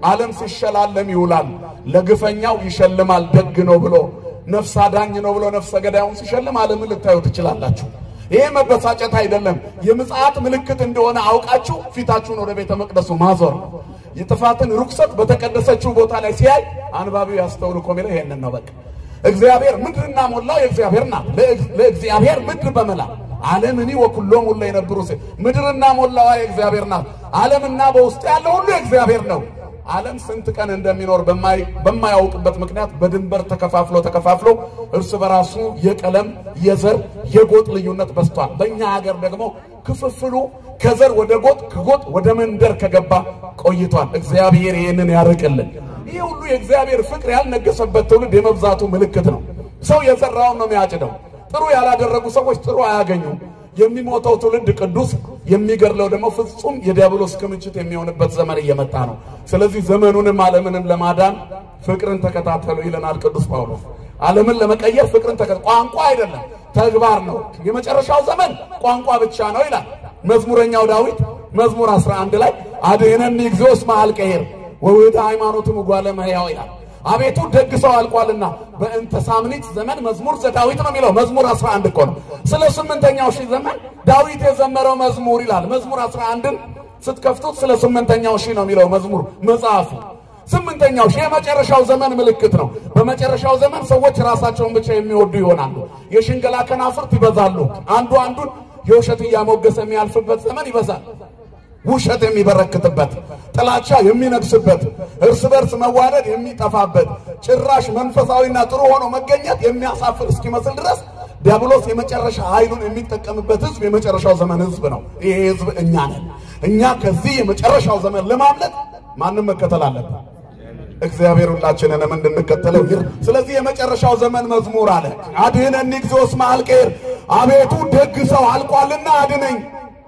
ዓለም ሲሸላለም ይውላል፣ ለግፈኛው ይሸልማል ደግ ነው ብሎ ነፍስ አዳኝ ነው ብሎ ነፍሰ ገዳዩን ሲሸልም ዓለምን ልታዩ ትችላላችሁ። ይሄ መበሳጨት አይደለም፣ የምጽአት ምልክት እንደሆነ አውቃችሁ ፊታችሁን ወደ ቤተ መቅደሱ ማዞር ነው። የጥፋትን ርኩሰት በተቀደሰችው ቦታ ላይ ሲያይ አንባቢው ያስተውል እኮ የሚለው ይሄንን ነው። በቃ እግዚአብሔር ምድርና ሞላው የእግዚአብሔር ናት። ለእግዚአብሔር ምድር በመላ ዓለምኒ ወኩሎም ሁሉ የነበሩ ምድርና ሞላዋ የእግዚአብሔር ናት። ዓለምና በውስጥ ያለው ሁሉ የእግዚአብሔር ነው። ዓለም ስንት ቀን እንደሚኖር በማያውቅበት ምክንያት በድንበር ተከፋፍሎ እርስ በራሱ የቀለም የዘር የጎጥ ልዩነት በስቷል። በእኛ ሀገር ደግሞ ክፍፍሉ ከዘር ወደ ጎጥ ከጎጥ ወደ መንደር ከገባ ቆይቷል። እግዚአብሔር ይሄንን ያርቅልን። ይሄ ሁሉ የእግዚአብሔር ፍቅር ያልነገሰበት ትውልድ የመብዛቱ ምልክት ነው። ሰው የዘራውን ነው የሚያጭደው። ጥሩ ያላደረጉ ሰዎች ጥሩ አያገኙም። የሚሞተው ትውልድ ቅዱስ፣ የሚገድለው ደግሞ ፍጹም የዲያብሎስ ክምችት የሚሆንበት ዘመን እየመጣ ነው። ስለዚህ ዘመኑንም ዓለምንም ለማዳን ፍቅርን ተከታተሉ ይለናል ቅዱስ ጳውሎስ። ዓለምን ለመቀየር ፍቅርን ተከታተሉ። ቋንቋ አይደለም ተግባር ነው። የመጨረሻው ዘመን ቋንቋ ብቻ ነው ይላል መዝሙረኛው ዳዊት መዝሙር 11 ላይ አድኅነኒ እግዚኦ እስመ አልቀሄር ወውእተ ሃይማኖትም ጓለ እመሕያው ይላል። አቤቱ ደግ ሰው አልቋልና በእንተ ሳምኒት ዘመን መዝሙር ዘዳዊት ነው የሚለው መዝሙር 11 እኮ ነው። ስለ 8ኛው ሺህ ዘመን ዳዊት የዘመረው መዝሙር ይላል። መዝሙር 11ን ስትከፍቱት ስለ 8ኛው ሺህ ነው የሚለው መዝሙር መጽሐፉ። 8ኛው ሺህ የመጨረሻው ዘመን ምልክት ነው። በመጨረሻው ዘመን ሰዎች ራሳቸውን ብቻ የሚወዱ ይሆናሉ። የሽንገላ ከናፍርት ይበዛሉ። አንዱ አንዱን የውሸት እያሞገሰ የሚያልፍበት ዘመን ይበዛል። ውሸት የሚበረክትበት፣ ጥላቻ የሚነግስበት፣ እርስ በርስ መዋደድ የሚጠፋበት፣ ጭራሽ መንፈሳዊና ጥሩ ሆኖ መገኘት የሚያሳፍር እስኪመስል ድረስ ዲያብሎስ የመጨረሻ ኃይሉን የሚጠቀምበት ህዝብ የመጨረሻው ዘመን ህዝብ ነው። ይሄ ህዝብ እኛ ነን። እኛ ከዚህ የመጨረሻው ዘመን ለማምለጥ ማንም መከተል አለበት። እግዚአብሔር ሁላችንንም እንድንከተለው ይር። ስለዚህ የመጨረሻው ዘመን መዝሙር አለ አድኅነኒ እግዚኦ እስመ አልቀሄር፣ አቤቱ ደግ ሰው አልቋልና አድነኝ።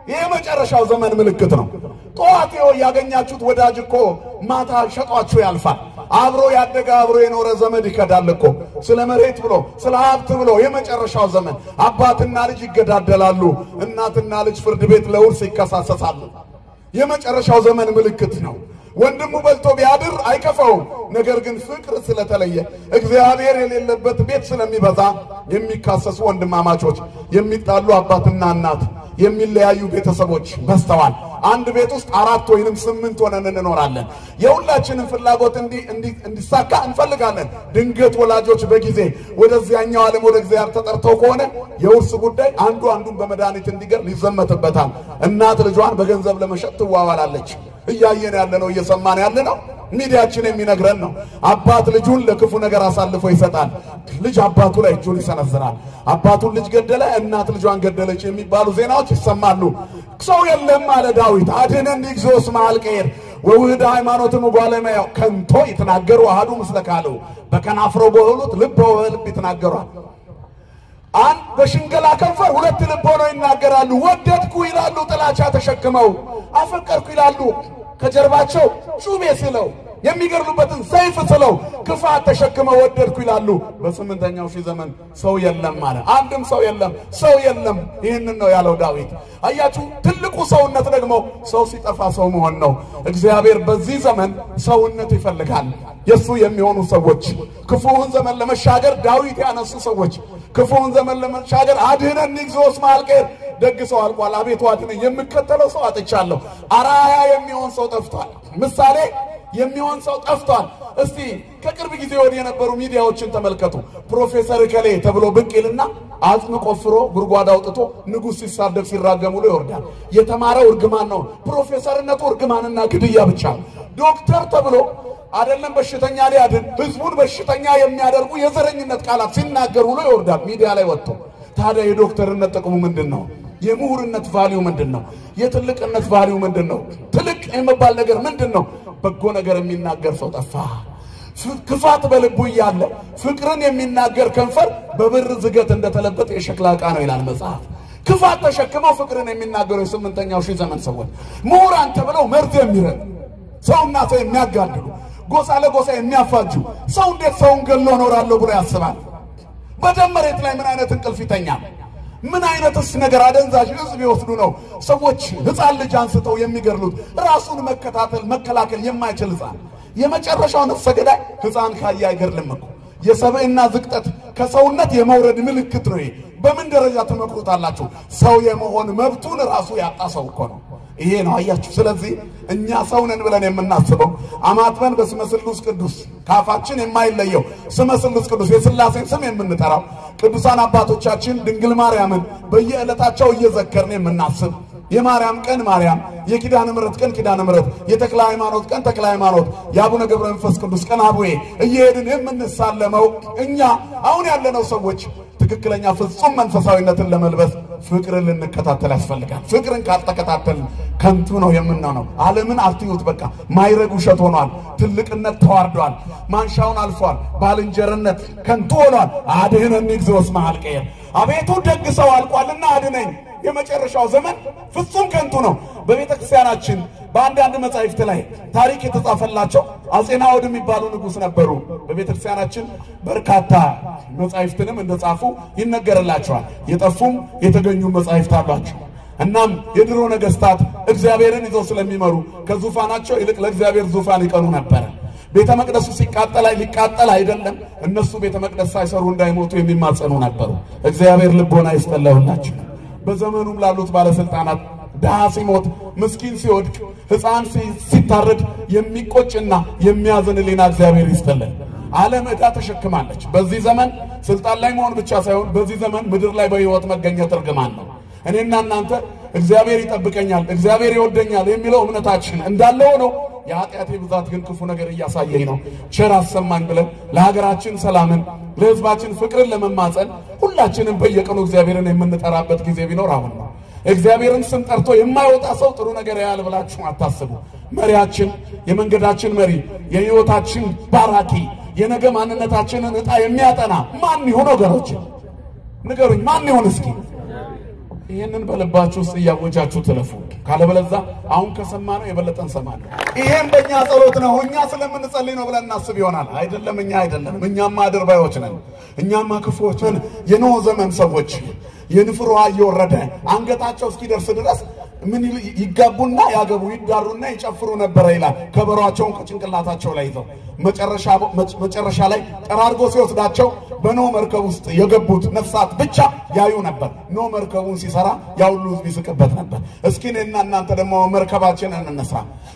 ይሄ የመጨረሻው ዘመን ምልክት ነው። ጧት ያገኛችሁት ወዳጅ እኮ ማታ ሸጧችሁ ያልፋል። አብሮ ያደገ አብሮ የኖረ ዘመድ ይከዳል እኮ። ስለ መሬት ብሎ ስለ ሀብት ብሎ የመጨረሻው ዘመን አባትና ልጅ ይገዳደላሉ። እናትና ልጅ ፍርድ ቤት ለውርስ ይከሳሰሳሉ። የመጨረሻው ዘመን ምልክት ነው። ወንድሙ በልቶ ቢያድር አይከፋውም። ነገር ግን ፍቅር ስለተለየ እግዚአብሔር የሌለበት ቤት ስለሚበዛ የሚካሰሱ ወንድማማቾች፣ የሚጣሉ አባትና እናት፣ የሚለያዩ ቤተሰቦች በስተዋል። አንድ ቤት ውስጥ 4 ወይንም 8 ሆነን እንኖራለን የሁላችንም ፍላጎት እንዲሳካ እንፈልጋለን ድንገት ወላጆች በጊዜ ወደዚያኛው ዓለም ወደ እግዚአብሔር ተጠርተው ከሆነ የውርስ ጉዳይ አንዱን በመድኃኒት እንዲገር ሊዘመትበታል እናት ልጇን በገንዘብ ለመሸጥ ትዋዋላለች እያየን ያለነው እየሰማን ያለነው ሚዲያችን የሚነግረን ነው አባት ልጁን ለክፉ ነገር አሳልፎ ይሰጣል ልጅ አባቱ ላይ እጁን ይሰነዝራል አባቱን ልጅ ገደለ እናት ልጇን ገደለች የሚባሉ ዜናዎች ይሰማሉ ሰው የለም አለ ዳዊት አድነን እግዚኦስ ማልቀር ወውህድ ሃይማኖትም ጓለማያው ከንቶ ይተናገሩ አሃዱ መስለካሉ በከናፍሮ በሁሉት ልብ ወልብ ይተናገራል አንድ በሽንገላ ከንፈር ሁለት ልብ ሆነው ይናገራሉ ወደድኩ ይላሉ ጥላቻ ተሸክመው አፈቀርኩ ይላሉ ከጀርባቸው ጩቤ ስለው የሚገርሉበትን ሰይፍ ስለው ክፋት ተሸክመው ወደድኩ ይላሉ በ8ኛው ሺህ ዘመን ሰው የለም ማለት አንድም ሰው የለም ይሄንን ነው ያለው ዳዊት አያችሁ ትልቁ ሰውነት ደግሞ ሰው ሲጠፋ ሰው መሆን ነው እግዚአብሔር በዚህ ዘመን ሰውነት ይፈልጋል የሱ የሚሆኑ ሰዎች ክፉውን ዘመን ለመሻገር ዳዊት ያነሱ ሰዎች ክፉውን ዘመን ለመሻገር አድነን እግዚኦስ ማልቀር ደግሰው አልቋል አቤቱ አድነኝ የምከተለው ሰው አጥቻለሁ አራያ የሚሆን ሰው ጠፍቷል ምሳሌ የሚሆን ሰው ጠፍቷል እስቲ ከቅርብ ጊዜ ወዲህ የነበሩ ሚዲያዎችን ተመልከቱ ፕሮፌሰር ከሌ ተብሎ ብቅልና አጽም ቆፍሮ ጉርጓዳ አውጥቶ ንጉስ ሲሳደብ ሲራገሙሉ ይወርዳል የተማረው እርግማን ነው ፕሮፌሰርነቱ እርግማንና ግድያ ብቻ ዶክተር ተብሎ አይደለም በሽተኛ ሊያድን ህዝቡን በሽተኛ የሚያደርጉ የዘረኝነት ቃላት ሲናገር ሁሉ ይወርዳል ሚዲያ ላይ ወጥቶ ታዲያ የዶክተርነት ጥቅሙ ምንድነው የምሁርነት ቫልዩ ምንድነው የትልቅነት ቫልዩ ምንድነው ትልቅ የመባል ነገር ምንድነው በጎ ነገር የሚናገር ሰው ጠፋ ክፋት በልቡ ያለ ፍቅርን የሚናገር ከንፈር በብር ዝገት እንደተለበጠ የሸክላ ዕቃ ነው ይላል መጽሐፍ ክፋት ተሸክመው ፍቅርን የሚናገሩ የ8ኛው ሺህ ዘመን ሰዎች ምሁራን ተብለው መርዝ የሚረዱ ሰውና ሰው የሚያጋድሉ ጎሳ ለጎሳ የሚያፋጁ ሰው እንዴት ሰውን ገሎ ኖራለሁ ብሎ ያስባል በደመሬት ላይ ምን አይነት እንቅልፍ ይተኛል ምን አይነትስ ነገር አደንዛዥ ህዝብ ይወስዱ ነው ሰዎች ህፃን ልጅ አንስተው የሚገርሉት ራሱን መከላከል የማይችል ህፃን የመጨረሻው ነፍሰ ገዳይ ህፃን ካያ አይገርልም እኮ የሰብዕና ዝቅጠት ከሰውነት የመውረድ ምልክት ነው በምን ደረጃ ተመክሩታላችሁ ሰው የመሆን መብቱን ራሱ ያጣ ሰው እኮ ነው ይሄ ነው አያችሁ ስለዚህ እኛ ሰው ነን ብለን የምናስበው አማትበን በስመ ስሉስ ቅዱስ ካፋችን የማይለየው ስመ ስሉስ ቅዱስ የሥላሴን ስም የምንጠራው ቅዱሳን አባቶቻችን ድንግል ማርያምን በየዕለታቸው እየዘከርን የምናስብ የማርያም ቀን ማርያም የኪዳነ ምሕረት ቀን ኪዳነ ምሕረት የተክለ ሃይማኖት ቀን ተክለ ሃይማኖት የአቡነ ገብረ መንፈስ ቅዱስ ቀን አቡዬ እየሄድን የምንሳለመው እኛ አሁን ያለነው ሰዎች ትክክለኛ ፍጹም መንፈሳዊነትን ለመልበስ ፍቅርን ልንከታተል ያስፈልጋል ፍቅርን ካልተከታተልን ከንቱ ነው የምንሆነው ዓለምን አትዩት በቃ ማይረግ ውሸት ሆኗል ትልቅነት ተዋርዷል ማንሻውን አልፏል ባልንጀርነት ከንቱ ሆኗል አድነን እግዚኦስ ማልቀር አቤቱ ደግሰው አልቋልና አድነኝ የመጨረሻው ዘመን ፍጹም ከንቱ ነው በቤተክርስቲያናችን በአንዳንድ መጻሕፍት ላይ ታሪክ የተጻፈላቸው አጼ ናኦድ የሚባሉ ንጉስ ነበሩ በቤተክርስቲያናችን በርካታ መጻሕፍትንም እንደጻፉ ይነገርላቸዋል የጠፉም የተገኙ መጻሕፍት አሏቸው እናም የድሮ ነገስታት እግዚአብሔርን ይዘው ስለሚመሩ ከዙፋናቸው ይልቅ ለእግዚአብሔር ዙፋን ይቀኑ ነበር ቤተ መቅደሱ ሊቃጠል አይደለም እነሱ ቤተ መቅደስ ሳይሰሩ እንዳይሞቱ የሚማጸኑ ነበሩ እግዚአብሔር ልቦና ይስጠላውላችሁ በዘመኑም ላሉት ባለስልጣናት ዳሃ ሲሞት ምስኪን ሲወድቅ ህፃን ሲታረድ የሚቆጭና የሚያዝን ሊና እግዚአብሔር ይስጠልን ዓለም ዕዳ ተሸክማለች በዚህ ዘመን ስልጣን ላይ መሆን ብቻ ሳይሆን በዚህ ዘመን ምድር ላይ በህይወት መገኘት እርግማን ነው እኔና እናንተ እግዚአብሔር ይጠብቀኛል እግዚአብሔር ይወደኛል የሚለው እምነታችን እንዳለ ሆኖ የኃጢአቴ ብዛት ግን ክፉ ነገር እያሳየኝ ነው ቸር አሰማኝ ብለን ለሀገራችን ሰላምን ለህዝባችን ፍቅርን ለመማጸን ሁላችንም በየቀኑ እግዚአብሔርን የምንጠራበት ጊዜ ቢኖር አሁን ነው እግዚአብሔርን ስም ጠርቶ የማይወጣ ሰው ጥሩ ነገር ያያል ብላችሁ አታስቡ መሪያችን የመንገዳችን መሪ የህይወታችን ባራኪ የነገ ማንነታችንን ዕጣ የሚያጠና ማን ይሆን ወገኖች ንገሩኝ ማን ይሆን እስኪ ይሄንን በልባችሁ ውስጥ ያወጃችሁ ተለፉ ካለበለዛ አሁን ከሰማነው የበለጠን ሰማነው ይሄን በእኛ ጸሎት ነው እኛ ስለምንጸልይ ነው ብለን እናስብ ይሆናል አይደለም እኛማ አድርባዮች ነን እኛማ ክፉዎች ነን የኖህ ዘመን ሰዎች የንፍሯ እየወረደ አንገታቸው እስኪደርስ ድረስ ምን ይጋቡና ያገቡ ይዳሩና ይጨፍሩ ነበር ይላል ከበሯቸውን ከጭንቅላታቸው ላይ ይዘው መጨረሻ ላይ ጠራርጎ ሲወስዳቸው በኖህ መርከብ ውስጥ የገቡት ነፍሳት ብቻ ያዩ ነበር ኖህ መርከቡን ሲሰራ ያውሉ ይስቅበት ነበር እስኪ እኔና እናንተ ደግሞ መርከባችንን እንነሳ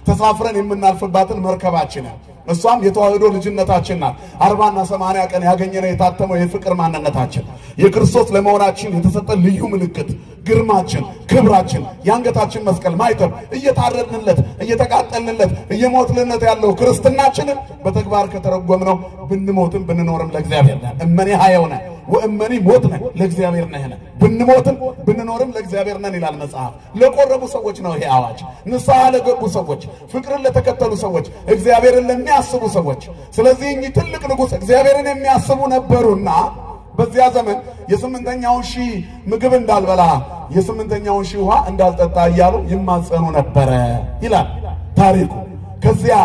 ተሳፍረን የምናልፍባትን መርከባችንን እሷም የተዋህዶ ልጅነታችን ናት 40 እና 80 ቀን ያገኘነው የታተመው የፍቅር ማንነታችን የክርስቶስ ለመሆናችን የተሰጠ ልዩ ምልክት ግርማችን ክብራችን ያንገታችን መስቀል ማይተብ እየታረድንለት እየተቃጠልንለት እየሞትልነት ያለው ክርስትናችንን በተግባር ከተረጎምነው ብንሞትም ብንኖርም ለእግዚአብሔር ነን እመኒ ሀየውነ ወእመኒ ሞትነ ለእግዚአብሔር ነን ብንሞትም ብንኖርም ለእግዚአብሔር ነን ይላል መጽሐፍ ለቆረቡ ሰዎች ነው ይሄ አዋጅ ንስሐ ለገቡ ሰዎች ፍቅርን ለተከተሉ ሰዎች እግዚአብሔርን ለሚያስቡ ሰዎች ስለዚህ እኚህ ትልቅ ንጉስ እግዚአብሔርን የሚያስቡ ነበሩና በዚያ ዘመን የስምንተኛውን ሺህ ምግብ እንዳልበላ የስምንተኛውን ሺህ ውሃ እንዳልጠጣ እያሉ ይማጸኑ ነበር ይላል ታሪኩ ከዚያ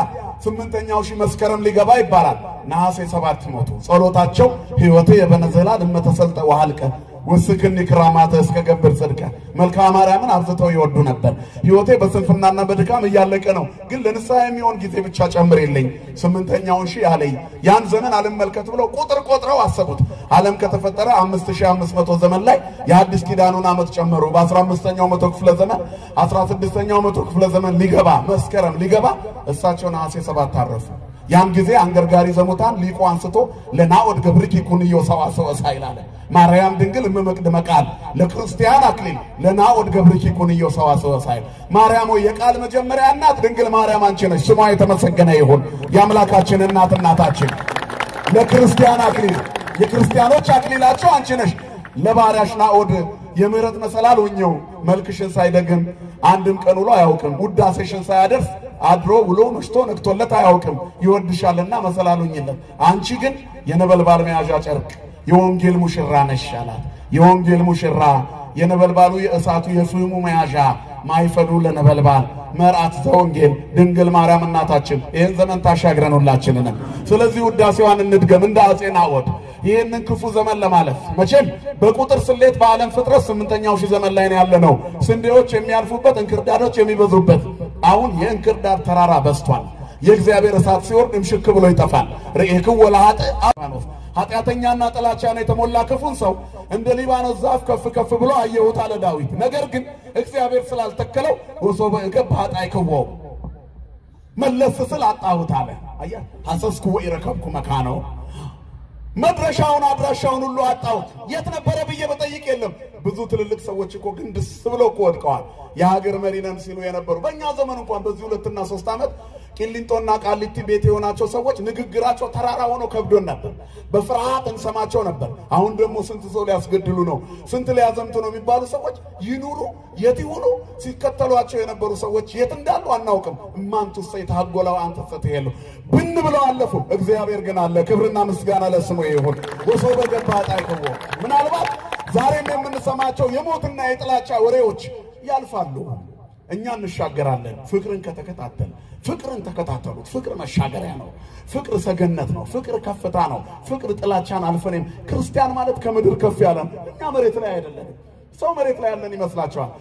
ስምንተኛው ሺህ መስከረም ሊገባ ይባላል ነሐሴ 7 ሞቱ ጸሎታቸው ሕይወቴ የበነዘላል እመተሰልጠ ወሐልቀ ወስክኒ ክራማተ እስከ ገብር ጽድቀ መልክዓ ማርያምን አብዝተው ይወዱ ነበር ሕይወቴ በስንፍናና በድካም እያለቀ ነው ግን ለንስሐ የሚሆን ጊዜ ብቻ ጨምርልኝ ስምንተኛውን ሺህ አለኝ ያን ዘመን አልመልከት ብለው ቆጥረው አሰቡት ዓለም ከተፈጠረ 5500 ዘመን ላይ የአዲስ ኪዳኑን ዓመት ጨመሩ በ15ኛው መቶ ክፍለ ዘመን 16ኛው መቶ ክፍለ ዘመን ሊገባ መስከረም ሊገባ እሳቸው ነሐሴ 7 አረፉ ያን ጊዜ አንገርጋሪ ዘሙታን ሊቆ አንስቶ ለናኦድ ገብርኪ ኩንዮ ሰዋሰው ሳይላለ ማርያም ድንግል እመመቅደመ ቃል ለክርስቲያን አክሊል ለናኦድ ገብርኪ ኩንዮ ሰዋሰው ሳይል ማርያም የቃል መጀመሪያ እናት ድንግል ማርያም አንቺ ነሽ ስሟ የተመሰገነ ይሁን ያምላካችን እናታችን ለክርስቲያን አክሊል የክርስቲያኖች አክሊላቸው አንቺ ነሽ ለባሪያሽ ናኦድ የምህረት መሰላል ሆኘው መልክሽን ሳይደግም አንድም ቀን ውሎ አያውቅም ውዳሴሽን ሳያደርስ አድሮ ውሎ መሽቶ ነክቶለት አያውቅም ይወድሻልና መሰላሉኝለት አንቺ ግን የነበልባል መያዣ ጨርቅ የወንጌል ሙሽራ ነሽ አላት የወንጌል ሙሽራ የነበልባሉ የእሳቱ የፍሙ መያዣ ማይፈዱ ለነበልባል መርዓት ዘወንጌል ድንግል ማርያም እናታችን ይሄን ዘመን ታሻግረንላችንን ስለዚህ ውዳሴዋን እንድገም እንደ አጼ ናኦድ ይሄንን ክፉ ዘመን ለማለፍ መቼም በቁጥር ስሌት በዓለም ፍጥረት 8ኛው ሺህ ዘመን ላይ ያለነው ስንዴዎች የሚያልፉበት እንክርዳዶች የሚበዙበት አሁን የእንክርዳድ ተራራ በስቷል የእግዚአብሔር እሳት ሲወርድ ምሽክ ብሎ ይጠፋል ርኤክው ወላሃጠ አባኖስ ኃጢአተኛና ጥላቻን የተሞላ ክፉን ሰው እንደ ሊባኖስ ዛፍ ከፍ ብሎ አየሁት አለ ዳዊት ነገር ግን እግዚአብሔር ስላልተከለው ወሶበ እገብ ኃጣይከው መለስ ስል አጣሁት አለ አያ ሐሰስኩ ወይረከብኩ መካኖ መድረሻውን አድራሻውን ሁሉ አጣሁት የት ነበረ ብዬ በጠይቅ የለም ብዙ ትልልቅ ሰዎች እኮ ግን ደስ ብለው ወድቀዋል የሀገር መሪ ነን ሲሉ የነበሩ በእኛ ዘመን እንኳን በዚህ 2 እና 3 ዓመት ቂሊንጦና ቃሊቲ ቤት የሆናቸው ሰዎች ንግግራቸው ተራራ ሆኖ ከብዶን ነበር በፍርሃት እንሰማቸው ነበር አሁን ደግሞ ስንት ሰው ሊያስገድሉ ነው ስንት ሊያዘምቱ ነው የሚባሉ ሰዎች ይኑሩ የት ይሁኑ ሲከተሏቸው የነበሩ ሰዎች የት እንዳሉ አናውቅም ማንቱ ሰይታጎላው አንተ ፈተየሉ ብን ብለው አለፉ እግዚአብሔር ግን አለ ክብርና ምስጋና ለስሙ ይሁን ወሰው በገባ ጣይከው ምናልባት ዛሬም የምንሰማቸው የሞትና የጥላቻ ወሬዎች ያልፋሉ እኛ እንሻገራለን ፍቅርን ከተከታተል ፍቅርን ተከታተሉት ፍቅር መሻገሪያ ነው ፍቅር ሰገነት ነው ፍቅር ከፍታ ነው ፍቅር ጥላቻን አልፈንም ክርስቲያን ማለት ከምድር ከፍ ያለ እኛ መሬት ላይ አይደለም ሰው መሬት ላይ ያለን ይመስላችኋል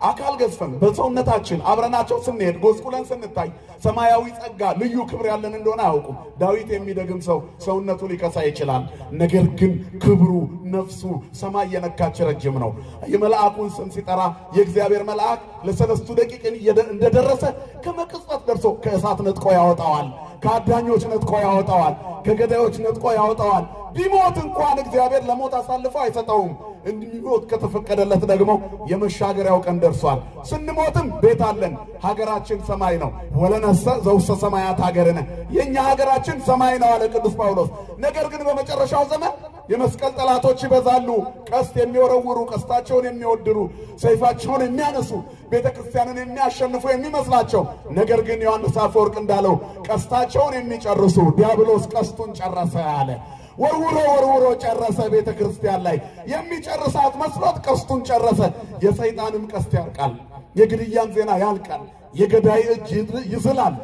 አካል ገዝፈን በሰውነታችን አብረናቸው ስንሄድ ጎስቁለን ስንታይ ሰማያዊ ጸጋ ልዩ ክብር ያለን እንደሆነ አያውቁም ዳዊት የሚደግም ሰው ሰውነቱ ሊከሳ ይችላል ነገር ግን ክብሩ ነፍሱ ሰማይ የነካች ረጅም ነው የመላእክቱን ስም ሲጠራ የእግዚአብሔር መልአክ ለሰለስቱ ደቂቅ እንደደረሰ ከመቅጽበት ደርሶ ከእሳት ነጥቆ ያወጣዋል ከአዳኞች ነጥቆ ያወጣዋል ከገዳዮች ነጥቆ ያወጣዋል ቢሞት እንኳን እግዚአብሔር ለሞት አሳልፎ አይሰጠውም እንዲሞት ከተፈቀደለት ደግሞ የመሻገሪያው ቀን ደርሷል ስንሞትም ቤት አለን ሀገራችን ሰማይ ነው ወለነሰ ዘውሰ ሰማያት ሀገርነ የኛ ሀገራችን ሰማይ ነው አለ ቅዱስ ጳውሎስ ነገር ግን በመጨረሻው ዘመን የመስቀል ጠላቶች ይበዛሉ ቀስት የሚወረውሩ ቀስታቸውን የሚወድሩ ሰይፋቸውን የሚያነሱ ቤተክርስቲያንን የሚያሸንፉ የሚመስላቸው ነገር ግን ዮሐንስ አፈወርቅ እንዳለው ቀስታቸውን የሚጨርሱ ዲያብሎስ ቀስቱን ጨረሰ አለ ወርውሮ ጨረሰ ቤተክርስቲያን ላይ የሚጨርሳት መስሎት ቀስቱን ጨረሰ የሰይጣንም ቀስት ያርቃል የግድያን ዜና ያልቃል የገዳይ እጅ ይዝላል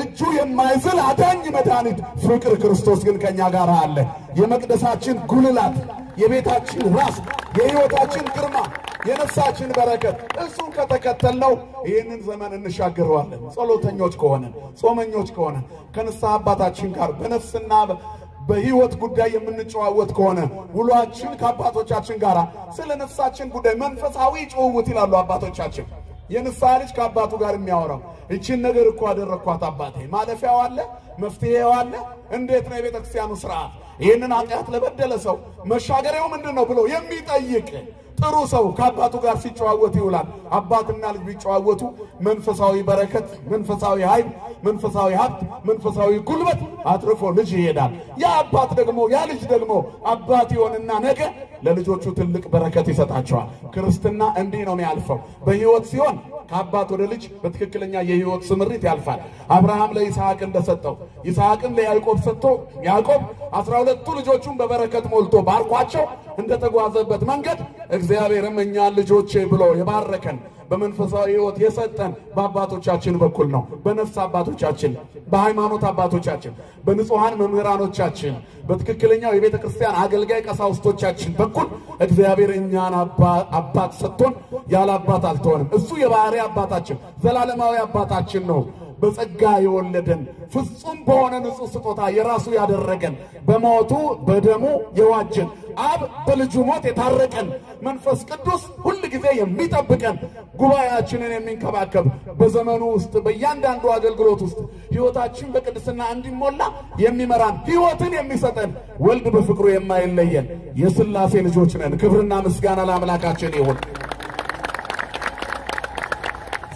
እጁ የማይዝል አዳኝ መድኃኒት ፍቅር ክርስቶስ ግን ከኛ ጋር አለ የመቅደሳችን ጉልላት የቤታችን ራስ የሕይወታችን ግርማ የነፍሳችን በረከት እሱን ከተከተልነው ይህንን ዘመን እንሻገረዋለን። ጸሎተኞች ከሆነ ጾመኞች ከሆነ ከንስሐ አባታችን ጋር በነፍስና በህይወት ጉዳይ የምንጨዋወት ከሆነ ውሏችን ከአባቶቻችን ጋር ስለ ነፍሳችን ጉዳይ መንፈሳዊ ጭውውት ይላሉ አባቶቻችን። የንስሐ ልጅ ከአባቱ ጋር የሚያወራው እቺን ነገር እኮ አደረኳት አባቴ ማለፊያው አለ መፍትሄው አለ እንዴት ነው የቤተክርስቲያኑ ሥርዓት ይሄንን ኃጢአት ለበደለ ሰው መሻገሪያው ምንድነው ብሎ የሚጠይቅ ጥሩ ሰው ከአባቱ ጋር ሲጨዋወት ይውላል። አባትና ልጅ ቢጨዋወቱ መንፈሳዊ በረከት መንፈሳዊ ኃይል መንፈሳዊ ሀብት መንፈሳዊ ጉልበት አትርፎ ልጅ ይሄዳል። ያ አባት ደግሞ ያ ልጅ ደግሞ አባት ይሆንና ነገ ለልጆቹ ትልቅ በረከት ይሰጣቸዋል። ክርስትና እንዲህ ነው የሚያልፈው። በህይወት ሲሆን ከአባት ወደ ልጅ በትክክለኛ የህይወት ስምሪት ያልፋል። አብርሃም ለይስሐቅ እንደሰጠው ይስሐቅን ለያዕቆብ ሰጥቶ ያዕቆብ 12ቱ ልጆቹን በበረከት ሞልቶ ባርኳቸው እንደተጓዘበት መንገድ እግዚአብሔርም እኛን ልጆቼ ብሎ የባረከን በመንፈሳዊ ህይወት የሰጠን በአባቶቻችን በኩል ነው። በነፍስ አባቶቻችን በሃይማኖት አባቶቻችን በንጹሃን መምህራኖቻችን በትክክለኛው የቤተ ክርስቲያን አገልጋይ ቀሳውስቶቻችን በኩል እግዚአብሔር እኛን አባት ሰጥቶን ያለ አባት አልተወንም። እሱ የባህሪ አባታችን ዘላለማዊ አባታችን ነው። በጸጋ የወለደን ፍጹም በሆነ ንጹህ ስጦታ የራሱ ያደረገን በሞቱ በደሙ የዋጀን አብ በልጁ ሞት የታረቀን መንፈስ ቅዱስ ሁሉ ጊዜ የሚጠብቀን ጉባኤያችንን የሚንከባከብ በዘመኑ ውስጥ በእያንዳንዱ አገልግሎት ውስጥ ህይወታችን በቅድስና እንዲሞላ የሚመራን ህይወትን የሚሰጠን ወልድ በፍቅሩ የማይለየን የሥላሴ ልጆች ነን። ክብርና ምስጋና ለአምላካችን ይሁን።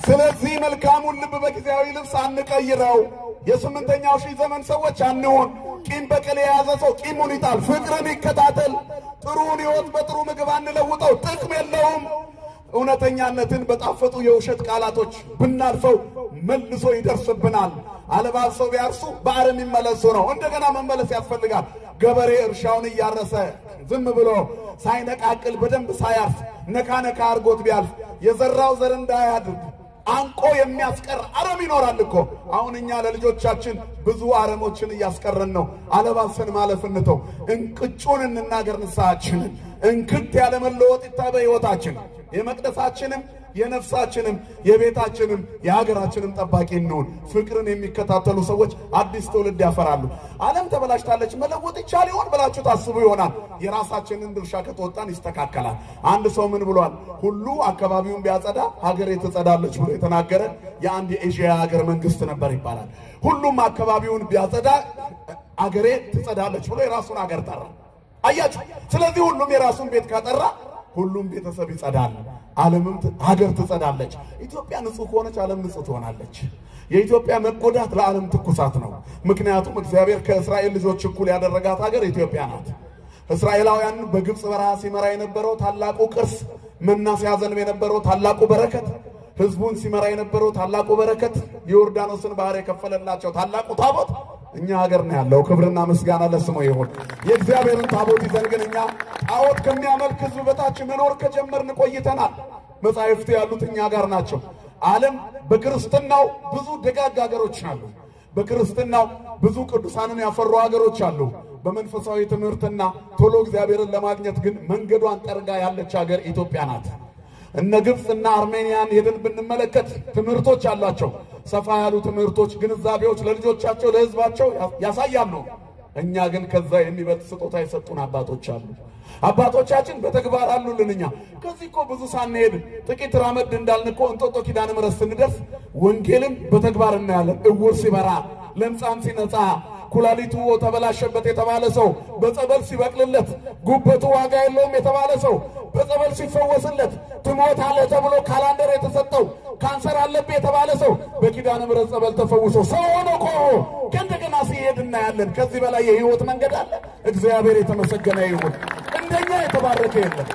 ስለዚህ መልካሙን ልብ በጊዜያዊ ልብስ አንቀይረው። የስምንተኛው ሺህ ዘመን ሰዎች አንሆን። ቂም በቀል የያዘ ሰው ቂሙን ይጣል፣ ፍቅርን ይከታተል። ጥሩን ህይወት በጥሩ ምግብ አንለውጠው፣ ጥቅም የለውም። እውነተኛነትን በጣፈጡ የውሸት ቃላቶች ብናልፈው መልሶ ይደርስብናል። አለባብሰው ቢያርሱ በአረም ይመለሱ ነው። እንደገና መመለስ ያስፈልጋል። ገበሬ እርሻውን እያረሰ ዝም ብሎ ሳይነቃቅል በደንብ ሳያርስ ነካ ነካ አርጎት ቢያልፍ የዘራው ዘር እንዳያድግ አንቆ የሚያስቀር አረም ይኖራል እኮ። አሁን እኛ ለልጆቻችን ብዙ አረሞችን እያስቀረን ነው። አለባብሰን ማለፍ እንተው፣ እንቅጩን እንናገር ንስሐችንን። እንክት ያለ መለወጥ ይታይ በሕይወታችን። የመቅደሳችንም የነፍሳችንም የቤታችንም የሀገራችንም ጠባቂ እንሁን። ፍቅርን የሚከታተሉ ሰዎች አዲስ ትውልድ ያፈራሉ። ዓለም ተበላሽታለች፣ መለወጥ ይቻል ይሆን ብላችሁ ታስቡ ይሆናል። የራሳችንን ድርሻ ከተወጣን ይስተካከላል። አንድ ሰው ምን ብሏል? ሁሉ አካባቢውን ቢያጸዳ ሀገሬ ትጸዳለች ብሎ የተናገረ የአንድ የኤዥያ ሀገር መንግስት ነበር ይባላል። ሁሉም አካባቢውን ቢያጸዳ ሀገሬ ትጸዳለች ብሎ የራሱን ሀገር ጠራ። አያችሁ። ስለዚህ ሁሉም የራሱን ቤት ካጠራ ሁሉም ቤተሰብ ይጸዳል፣ ዓለምም ሀገር ትጸዳለች። ኢትዮጵያ ንጹህ ከሆነች ዓለም ንጹህ ትሆናለች። የኢትዮጵያ መጎዳት ለዓለም ትኩሳት ነው። ምክንያቱም እግዚአብሔር ከእስራኤል ልጆች እኩል ያደረጋት ሀገር ኢትዮጵያ ናት። እስራኤላውያን በግብጽ በረሃ ሲመራ የነበረው ታላቁ ቅርስ፣ መና ሲያዘንብ የነበረው ታላቁ በረከት፣ ህዝቡን ሲመራ የነበረው ታላቁ በረከት፣ የዮርዳኖስን ባህር የከፈለላቸው ታላቁ ታቦት እኛ ሀገር ነው ያለው። ክብርና ምስጋና ለስሙ ይሁን። የእግዚአብሔርን ታቦት ይዘን ግን እኛ ጣዖት ከሚያመልክ ህዝብ በታች መኖር ከጀመርን ቆይተናል። መጻሕፍት ያሉት እኛ ጋር ናቸው። ዓለም በክርስትናው ብዙ ደጋግ ሀገሮች አሉ። በክርስትናው ብዙ ቅዱሳንን ያፈሩ ሀገሮች አሉ። በመንፈሳዊ ትምህርትና ቶሎ እግዚአብሔርን ለማግኘት ግን መንገዷን ጠርጋ ያለች ሀገር ኢትዮጵያ ናት። እነ ግብጽና አርሜኒያን ሄደን ብንመለከት ትምህርቶች አሏቸው። ሰፋ ያሉ ትምህርቶች፣ ግንዛቤዎች ለልጆቻቸው ለህዝባቸው ያሳያሉ። እኛ ግን ከዛ የሚበልጥ ስጦታ የሰጡን አባቶች አሉ። አባቶቻችን በተግባር አሉልን። እኛ ከዚህ እኮ ብዙ ሳንሄድ ጥቂት ራመድ እንዳልን እኮ እንጦጦ ኪዳነ ምሕረት ስንደርስ ወንጌልን በተግባር እናያለን። እውር ሲበራ፣ ለምጻም ሲነጻ፣ ኩላሊቱ ተበላሸበት የተባለ ሰው በጸበል ሲበቅልለት፣ ጉበቱ ዋጋ የለውም የተባለ ሰው በጸበል ሲፈወስለት፣ ትሞታለህ ተብሎ ካላንደር የተሰጠው ካንሰር አለበት የተባለ ሰው በኪዳነ ምሕረት ጸበል ተፈውሶ ሰው ሆኖ ቆሞ ከእንደገና ሲሄድ እናያለን። ከዚህ በላይ የህይወት መንገድ አለ? እግዚአብሔር የተመሰገነ ይሁን። እንደኛ የተባረከ የለም።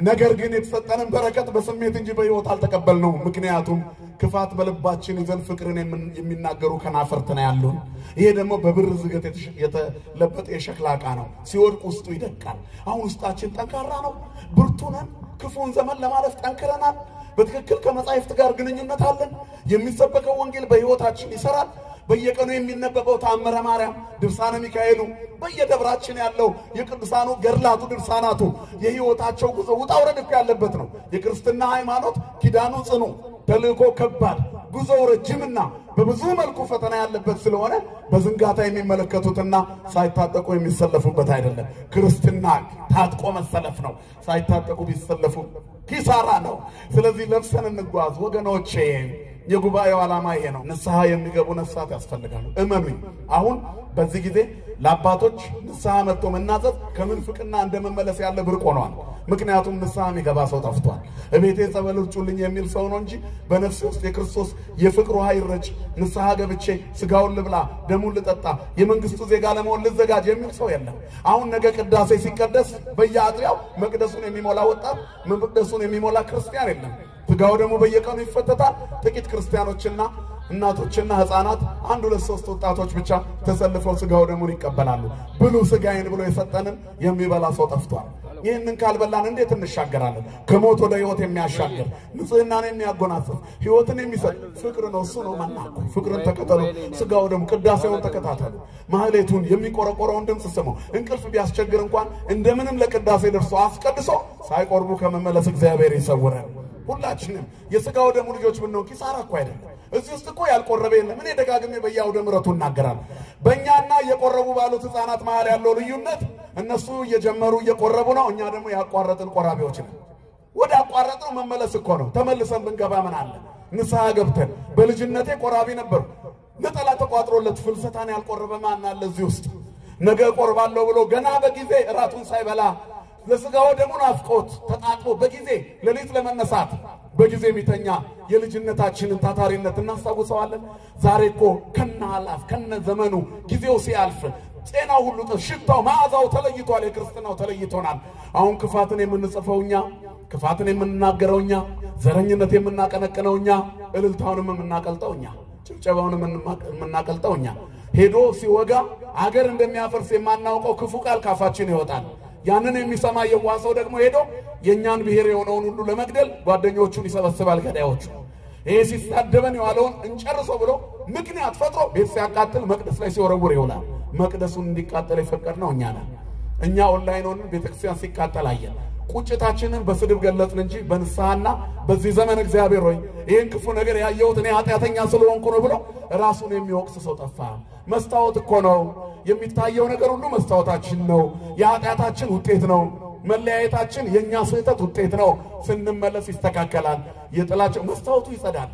ነገር ግን የተሰጠንን በረከት በስሜት እንጂ በህይወት አልተቀበልነው። ምክንያቱም ክፋት በልባችን ይዘን ፍቅርን የሚናገሩ ከናፍርት ነው ያሉን። ይሄ ደግሞ በብር ዝገት የተለበጠ የሸክላ ዕቃ ነው። ሲወድቅ ውስጡ ይደቃል። አሁን ውስጣችን ጠንካራ ነው፣ ብርቱ ነን። ክፉን ዘመን ለማለፍ ጠንክረናል። በትክክል ከመጻሕፍት ጋር ግንኙነት አለን። የሚሰበከው ወንጌል በህይወታችን ይሰራል። በየቀኑ የሚነበበው ተአምረ ማርያም ድርሳነ ሚካኤሉ በየደብራችን ያለው የቅዱሳኑ ገድላቱ ድርሳናቱ የሕይወታቸው ጉዞ ውጣ ውረድ ያለበት ነው። የክርስትና ሃይማኖት ኪዳኑ ጽኑ ተልእኮ ከባድ ጉዞው ረጅምና በብዙ መልኩ ፈተና ያለበት ስለሆነ በዝንጋታ የሚመለከቱትና ሳይታጠቁ የሚሰለፉበት አይደለም። ክርስትና ታጥቆ መሰለፍ ነው። ሳይታጠቁ ቢሰለፉ ኪሳራ ነው። ስለዚህ ለብሰን እንጓዝ ወገኖቼ። የጉባኤው ዓላማ ይሄ ነው። ንስሐ የሚገቡ ነፍሳት ያስፈልጋሉ። እመኑኝ አሁን በዚህ ጊዜ ለአባቶች ንስሐ መጥቶ መናዘዝ ከምንፍቅና እንደመመለስ ያለ ብርቅ ሆኗል። ምክንያቱም ንስሐ የሚገባ ሰው ጠፍቷል። እቤቴ ጸበል እርጩልኝ የሚል ሰው ነው እንጂ በነፍስ ውስጥ የክርስቶስ የፍቅሩ ኃይል ረጭ ንስሐ ገብቼ ስጋውን ልብላ ደሙን ልጠጣ የመንግስቱ ዜጋ ለመሆን ልዘጋጅ የሚል ሰው የለም። አሁን ነገ ቅዳሴ ሲቀደስ በየአጥቢያው መቅደሱን የሚሞላ ወጣት መቅደሱን የሚሞላ ክርስቲያን የለም። ስጋው ደግሞ በየቀኑ ይፈተታል። ጥቂት ክርስቲያኖችና እናቶችና ህፃናት አንድ ሁለት ሶስት ወጣቶች ብቻ ተሰልፈው ስጋው ደሙን ይቀበላሉ። ብሉ ስጋዬን ብሎ የሰጠንን የሚበላ ሰው ጠፍቷል። ይህንን ካልበላን እንዴት እንሻገራለን? ከሞት ወደ ህይወት የሚያሻገር ንጽህናን የሚያጎናጽፍ ህይወትን የሚሰጥ ፍቅር ነው። እሱ ነው መናቁ። ፍቅርን ተከተሉ፣ ስጋው ደሙ ቅዳሴውን ተከታተሉ። ማህሌቱን የሚቆረቆረውን ድምፅ ስሙ። እንቅልፍ ቢያስቸግር እንኳን እንደምንም ለቅዳሴ ደርሶ አስቀድሶ ሳይቆርቡ ከመመለስ እግዚአብሔር ይሰውረን። ሁላችንም የስጋው ደሙ ልጆች ብንሆን ኪሳራ እኮ አይደለም። እዚህ ውስጥ እኮ ያልቆረበ የለም። እኔ ደጋግሜ በያው ደምረቱ እናገራለሁ። በእኛና የቆረቡ ባሉት ህፃናት መሃል ያለው ልዩነት እነሱ እየጀመሩ እየቆረቡ ነው። እኛ ደግሞ ያቋረጥን ቆራቢዎች ነን። ወደ አቋረጥነው መመለስ እኮ ነው። ተመልሰን ብንገባ ምን አለ? ንስሐ ገብተን በልጅነቴ ቆራቢ ነበር ነጠላ ተቋጥሮለት ፍልሰታን ያልቆረበ ማን አለ እዚህ ውስጥ? ነገ ቆርባለሁ ብሎ ገና በጊዜ እራቱን ሳይበላ ለስጋው ደሙን አፍቆት ተጣጥቦ በጊዜ ለሊት ለመነሳት በጊዜ ሚተኛ የልጅነታችንን ታታሪነት እናስታውሰዋለን። ዛሬ እኮ ከነአላፍ ከነዘመኑ ጊዜው ሲያልፍ ጤናው ሁሉ ሽታው መዓዛው ተለይቷል። የክርስትናው ተለይቶናል። አሁን ክፋትን የምንጽፈውኛ፣ ክፋትን የምንናገረውኛ፣ ዘረኝነት የምናቀነቅነውኛ፣ እልልታውንም የምናቀልጠውኛ፣ ጭብጨባውንም የምናቀልጠውኛ፣ ሄዶ ሲወጋ አገር እንደሚያፈርስ የማናውቀው ክፉ ቃል ካፋችን ይወጣል። ያንን የሚሰማ የዋሰው ደግሞ ሄዶ የኛን ብሔር የሆነውን ሁሉ ለመግደል ጓደኞቹን ይሰበስባል። ገዳዮቹ ይሄ ሲሳደበን የዋለውን እንጨርሶ ብሎ ምክንያት ፈጥሮ ቤት ሲያቃጥል መቅደስ ላይ ሲወረውር ይውላል። መቅደሱን እንዲቃጠል የፈቀድነው እኛ ነን። እኛ ኦንላይን ሆነን ቤተክርስቲያን ሲቃጠል አየን። ቁጭታችንን በስድብ ገለጽን እንጂ በንስሐና በዚህ ዘመን እግዚአብሔር ሆይ ይሄን ክፉ ነገር ያየሁት እኔ ኃጢአተኛ ስለሆንኩ ነው ብሎ ራሱን የሚወቅስ ሰው ጠፋ። መስታወት እኮ ነው የሚታየው ነገር ሁሉ መስታወታችን ነው። የኃጢአታችን ውጤት ነው። መለያየታችን የኛ ስህተት ውጤት ነው። ስንመለስ ይስተካከላል። የጥላቸው መስታወቱ ይጸዳል።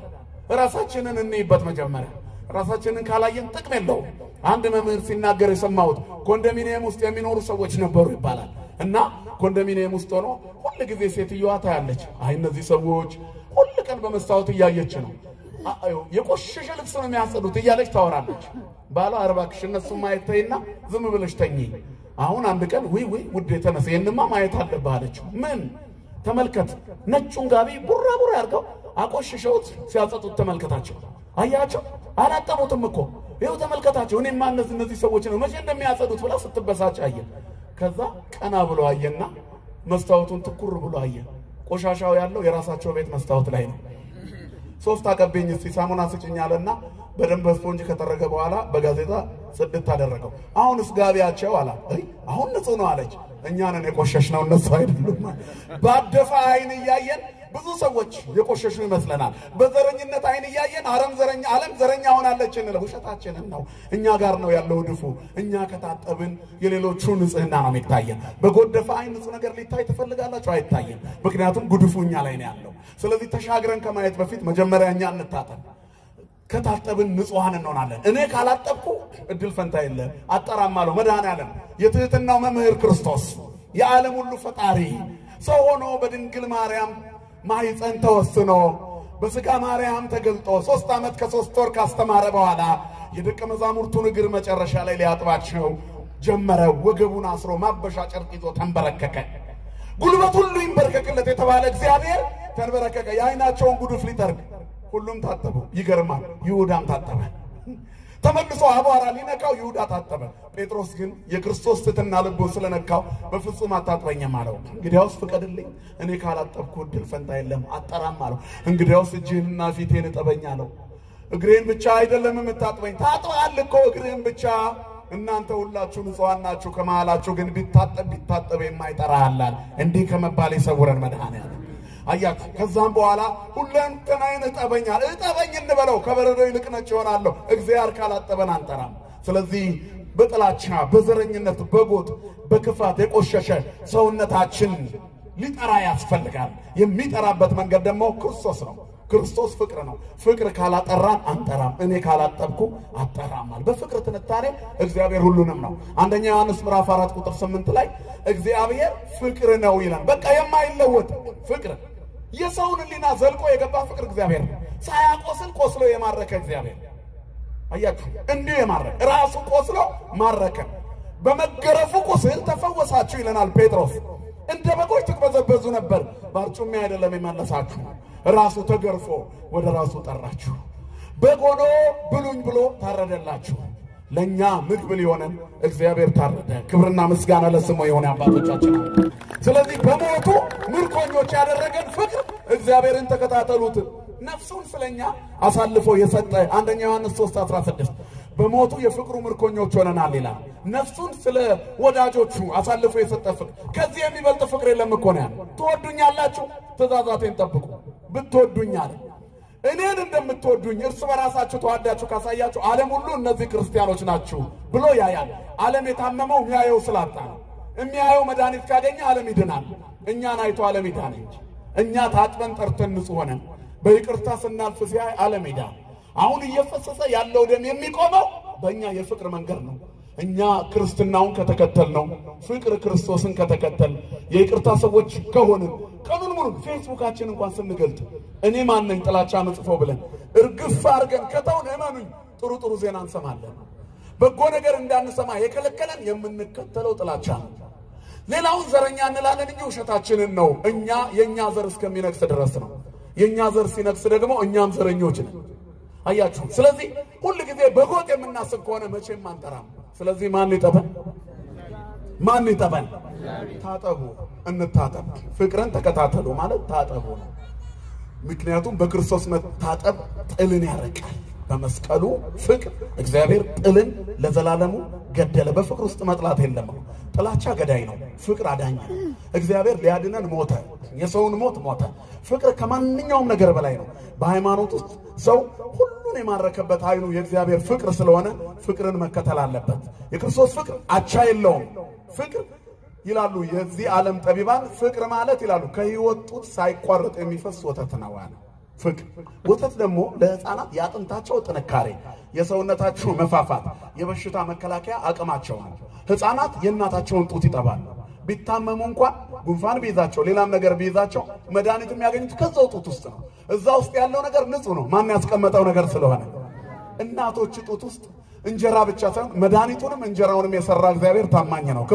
ራሳችንን እንይበት መጀመሪያ። ራሳችንን ካላየን ጥቅም የለውም። አንድ መምህር ሲናገር የሰማሁት ኮንዶሚኒየም ውስጥ የሚኖሩ ሰዎች ነበሩ ይባላል እና ኮንዶሚኒየም ውስጥ ሆኖ ሁሉ ጊዜ ሴትዮዋ ታያለች። አይ እነዚህ ሰዎች ሁሉ ቀን በመስታወት እያየች ነው፣ የቆሸሸ ልብስ ነው የሚያጸዱት እያለች ታወራለች። ባሏ አርባክሽ እነሱ ማየት ተይና ዝም ብለሽ ተኚ። አሁን አንድ ቀን ውይ ውዴ ተነስ ይሄንማ ማየት አለብህ አለችው። ምን ተመልከት፣ ነጩን ጋቢ ቡራ ያርገው አቆሽሸውት ሲያጸጡት ተመልከታቸው። አያቸው አላጠቡትም እኮ ይኸው ተመልከታቸው። እኔማ እነዚህ ሰዎች ነው መቼ እንደሚያጸዱት ብላ ስትበሳጭ አየ። ከዛ ቀና ብሎ አየና መስታወቱን ትኩር ብሎ አየ። ቆሻሻው ያለው የራሳቸው ቤት መስታወት ላይ ነው። ሶፍት አቀበኝ እስቲ ሳሙና ስጭኝ አለና በደንብ ስፖንጅ ከተረገ በኋላ በጋዜጣ ጽድት አደረገው። አሁንስ ጋቢያቸው አላ አሁን ንጹህ ነው አለች። እኛ ነን የቆሸሽነው እነሱ አይደሉም። ባደፋ አይን እያየን ብዙ ሰዎች የቆሸሹ ይመስለናል። በዘረኝነት አይን እያየን ዓለም ዘረኛ ሆናለች እንለው። ውሸታችንን ነው። እኛ ጋር ነው ያለው ድፉ። እኛ ከታጠብን የሌሎቹ ንጽህና ነው የሚታየን። በጎደፈ አይን ንጹህ ነገር ሊታይ ትፈልጋላችሁ? አይታየም። ምክንያቱም ጉድፉ እኛ ላይ ነው ያለው። ስለዚህ ተሻግረን ከማየት በፊት መጀመሪያ እኛ እንታጠብ። ከታጠብን ንጹሃን እንሆናለን። እኔ ካላጠብኩ እድል ፈንታ የለም። አጠራማለሁ መድኃኔዓለም የትህትናው መምህር ክርስቶስ የዓለም ሁሉ ፈጣሪ ሰው ሆኖ በድንግል ማርያም ማይፀን ተወስኖ በስጋ ማርያም ተገልጦ 3 ዓመት ከ3 ወር ካስተማረ በኋላ የደቀ መዛሙርቱን እግር መጨረሻ ላይ ሊያጥባቸው ጀመረ። ወገቡን አስሮ ማበሻ ጨርቅ ይዞ ተንበረከከ። ጉልበት ሁሉ ይንበርከክለት የተባለ እግዚአብሔር ተንበረከከ። የአይናቸውን ጉድፍ ሊጠርግ ሁሉም ታጠቡ። ይገርማል። ይሁዳም ታጠበ። ተመልሶ አቧራ ሊነካው ይሁዳ ታጠበ። ጴጥሮስ ግን የክርስቶስ ትሕትና ልቡን ስለነካው በፍጹም አታጥበኝም አለው። እንግዲያውስ ፍቀድልኝ፣ እኔ ካላጠብኩ እድል ፈንታ የለም፣ አጠራም አለው። እንግዲያውስ እጅህንና ፊቴን እጠበኝ አለው። እግሬን ብቻ አይደለም የምታጥበኝ ታጥባል እኮ እግሬን ብቻ እናንተ ሁላችሁ ንጹሃን ናችሁ ከመሃላችሁ ግን ቢታጠብ የማይጠራ አላል እንዲህ ከመባል ይሰውረን መድኃኒዓለም አያችሁ ከዛም በኋላ ሁለንተናዬን እጠበኝ እንበለው ከበረዶ ይልቅ ነጭ ይሆናል እግዚአብሔር ካላጠበን አንጠራም ስለዚህ በጥላቻ በዘረኝነት በጎጥ በክፋት የቆሸሸ ሰውነታችን ሊጠራ ያስፈልጋል የሚጠራበት መንገድ ደግሞ ክርስቶስ ነው ክርስቶስ ፍቅር ነው ፍቅር ካላጠራን አንጠራም እኔ ካላጠብኩ አጠራማል በፍቅር ትንታኔ እግዚአብሔር ሁሉንም ነው አንደኛ ዮሐንስ ምዕራፍ 4 ቁጥር 8 ላይ እግዚአብሔር ፍቅር ነው ይላል በቃ የማይለወጥ ፍቅር የሰውን ሊና ዘልቆ የገባ ፍቅር እግዚአብሔር ሳያቆስል ቆስሎ የማረከ እግዚአብሔር አያችሁ እንዲህ የማረከ ራሱ ቆስሎ ማረከ በመገረፉ ቁስል ተፈወሳችሁ ይለናል ጴጥሮስ እንደ በጎች ተቅበዘበዙ ነበር ባርጩሜ አይደለም የማለሳችሁ ራሱ ተገርፎ ወደ ራሱ ጠራችሁ በጎኖ ብሉኝ ብሎ ታረደላችሁ ለኛ ምግብ ሊሆነን እግዚአብሔር ታረደ ክብርና ምስጋና ለስሙ ይሁን አባቶቻችን ስለዚህ በሞቱ ምርኮኞች ያደረገን ፍቅር እግዚአብሔርን ተከታተሉት ነፍሱን ስለኛ አሳልፎ የሰጠ አንደኛ ዮሐንስ 3:16 በሞቱ የፍቅሩ ምርኮኞች ሆነናል ይላል ነፍሱን ስለ ወዳጆቹ አሳልፎ የሰጠ ፍቅር ከዚህ የሚበልጥ ፍቅር የለም እኮ ነው ትወዱኛላችሁ ትእዛዛቴን ጠብቁ ብትወዱኛል እኔን እንደምትወዱኝ እርስ በራሳችሁ ተዋዳችሁ ካሳያችሁ ዓለም ሁሉ እነዚህ ክርስቲያኖች ናችሁ ብሎ ያያል ዓለም የታመመው የሚያየው ስላጣ ነው የሚያየው መድኃኒት ካገኘ ዓለም ይድናል እኛን አይቶ ዓለም ይዳን እንጂ እኛ ታጥበን ጠርተን ንጹህ ሆነን በይቅርታ ስናልፍ ሲያይ ዓለም ይዳን አሁን እየፈሰሰ ያለው ደም የሚቆመው በእኛ የፍቅር መንገድ ነው እኛ ክርስትናውን ከተከተል ነው ፍቅር ክርስቶስን ከተከተል የይቅርታ ሰዎች ከሆንን ቀኑን ሙሉ ፌስቡካችን እንኳን ስንገልጥ እኔ ማን ነኝ ጥላቻ መጽፈው ብለን እርግፍ አርገን ከተውን እመኑኝ ጥሩ ዜና እንሰማለን በጎ ነገር እንዳንሰማ የከለከለን የምንከተለው ጥላቻ ነው ሌላውን ዘረኛ እንላለን እንጂ ውሸታችንን ነው እኛ የኛ ዘር እስከሚነክስ ድረስ ነው የኛ ዘር ሲነክስ ደግሞ እኛም ዘረኞች ነን አያችሁ ስለዚህ ሁሉ ጊዜ በጎጥ የምናስብ ከሆነ መቼም አንጠራም ስለዚህ ማን ይጠበን ታጠቡ እንታጠብ ፍቅርን ተከታተሉ ማለት ታጠቡ ነው ምክንያቱም በክርስቶስ መታጠብ ጥልን ያረቃል በመስቀሉ ፍቅር እግዚአብሔር ጥልን ለዘላለሙ ገደለ በፍቅር ውስጥ መጥላት የለም ጥላቻ ገዳይ ነው ፍቅር አዳኝ ነው እግዚአብሔር ሊያድነን ሞተ የሰውን ሞት ሞተ ፍቅር ከማንኛውም ነገር በላይ ነው በሃይማኖት ውስጥ ሰው ሁሉን የማረከበት ኃይሉ የእግዚአብሔር ፍቅር ስለሆነ ፍቅርን መከተል አለበት የክርስቶስ ፍቅር አቻ የለውም ፍቅር ይላሉ የዚህ ዓለም ጠቢባን ፍቅር ማለት ይላሉ ከህይወት ጡት ሳይቋረጥ የሚፈስ ወተት ነው አለ ፍቅር ወተት ደግሞ ለህፃናት ያጥንታቸው ጥንካሬ የሰውነታቸው መፋፋት የበሽታ መከላከያ አቅማቸው ነው ህፃናት የእናታቸውን ጡት ይጠባሉ ቢታመሙ እንኳን ጉንፋን ቢይዛቸው ሌላም ነገር ቢይዛቸው መድኃኒት የሚያገኙት ከዛው ጡት ውስጥ ነው እዛ ውስጥ ያለው ነገር ንጹህ ነው ማን ያስቀመጠው ነገር ስለሆነ እናቶች ጡት ውስጥ እንጀራ ብቻ ሳይሆን መድኃኒቱንም እንጀራውንም የሰራ እግዚአብሔር ታማኝ ነው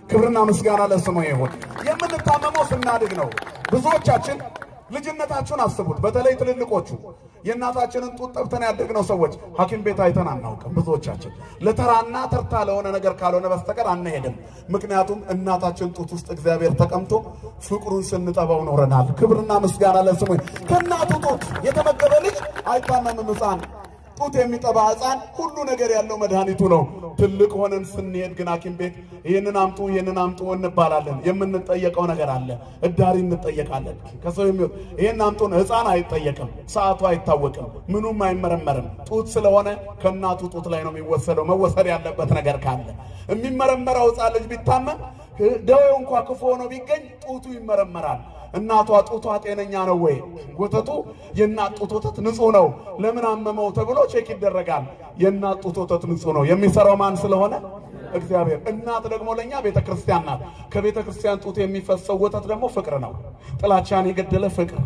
ክብርና ምስጋና ለስሙ ይሁን የምንታመመው ስናድግ ነው ብዙዎቻችን ልጅነታችሁን አስቡት በተለይ ትልልቆቹ የእናታችንን ጡት ጠብተን ያደግነው ሰዎች ሐኪም ቤት አይተን አናውቅም ብዙዎቻችን ለተራና ተርታ ለሆነ ነገር ካልሆነ በስተቀር አንሄድም ምክንያቱም እናታችን ጡት ውስጥ እግዚአብሔር ተቀምጦ ፍቅሩን ስንጠባው ኖረናል ክብርና ምስጋና ለስሙ ከእናቱ ጡት የተመገበ ልጅ አይታመምም ሕፃን ጡት የሚጠባ ሕፃን ሁሉ ነገር ያለው መድኃኒቱ ነው ትልቅ ሆነን ስንሄድ ግን ሐኪም ቤት ይሄንን አምጡ እንባላለን የምንጠየቀው ነገር አለ እዳሪ እንጠየቃለን ከሰው የሚወጥ ይሄን አምጡ ሕፃን አይጠየቅም ሰዓቱ አይታወቅም ምኑም አይመረመርም ጡት ስለሆነ ከእናቱ ጡት ላይ ነው የሚወሰደው መወሰድ ያለበት ነገር ካለ የሚመረመረው ሕፃን ልጅ ቢታመም ደዌው እንኳን ክፉ ሆኖ ቢገኝ ጡቱ ይመረመራል እናቷ ጡቷ ጤነኛ ነው ወይ ወተቱ የእናት ጡት ወተት ንጹህ ነው ለምን አመመው ተብሎ ቼክ ይደረጋል የእናት ጡት ወተት ንጹህ ነው የሚሰራው ማን ስለሆነ እግዚአብሔር እናት ደግሞ ለኛ ቤተክርስቲያን ናት ከቤተክርስቲያን ጡት የሚፈሰው ወተት ደግሞ ፍቅር ነው ጥላቻን የገደለ ፍቅር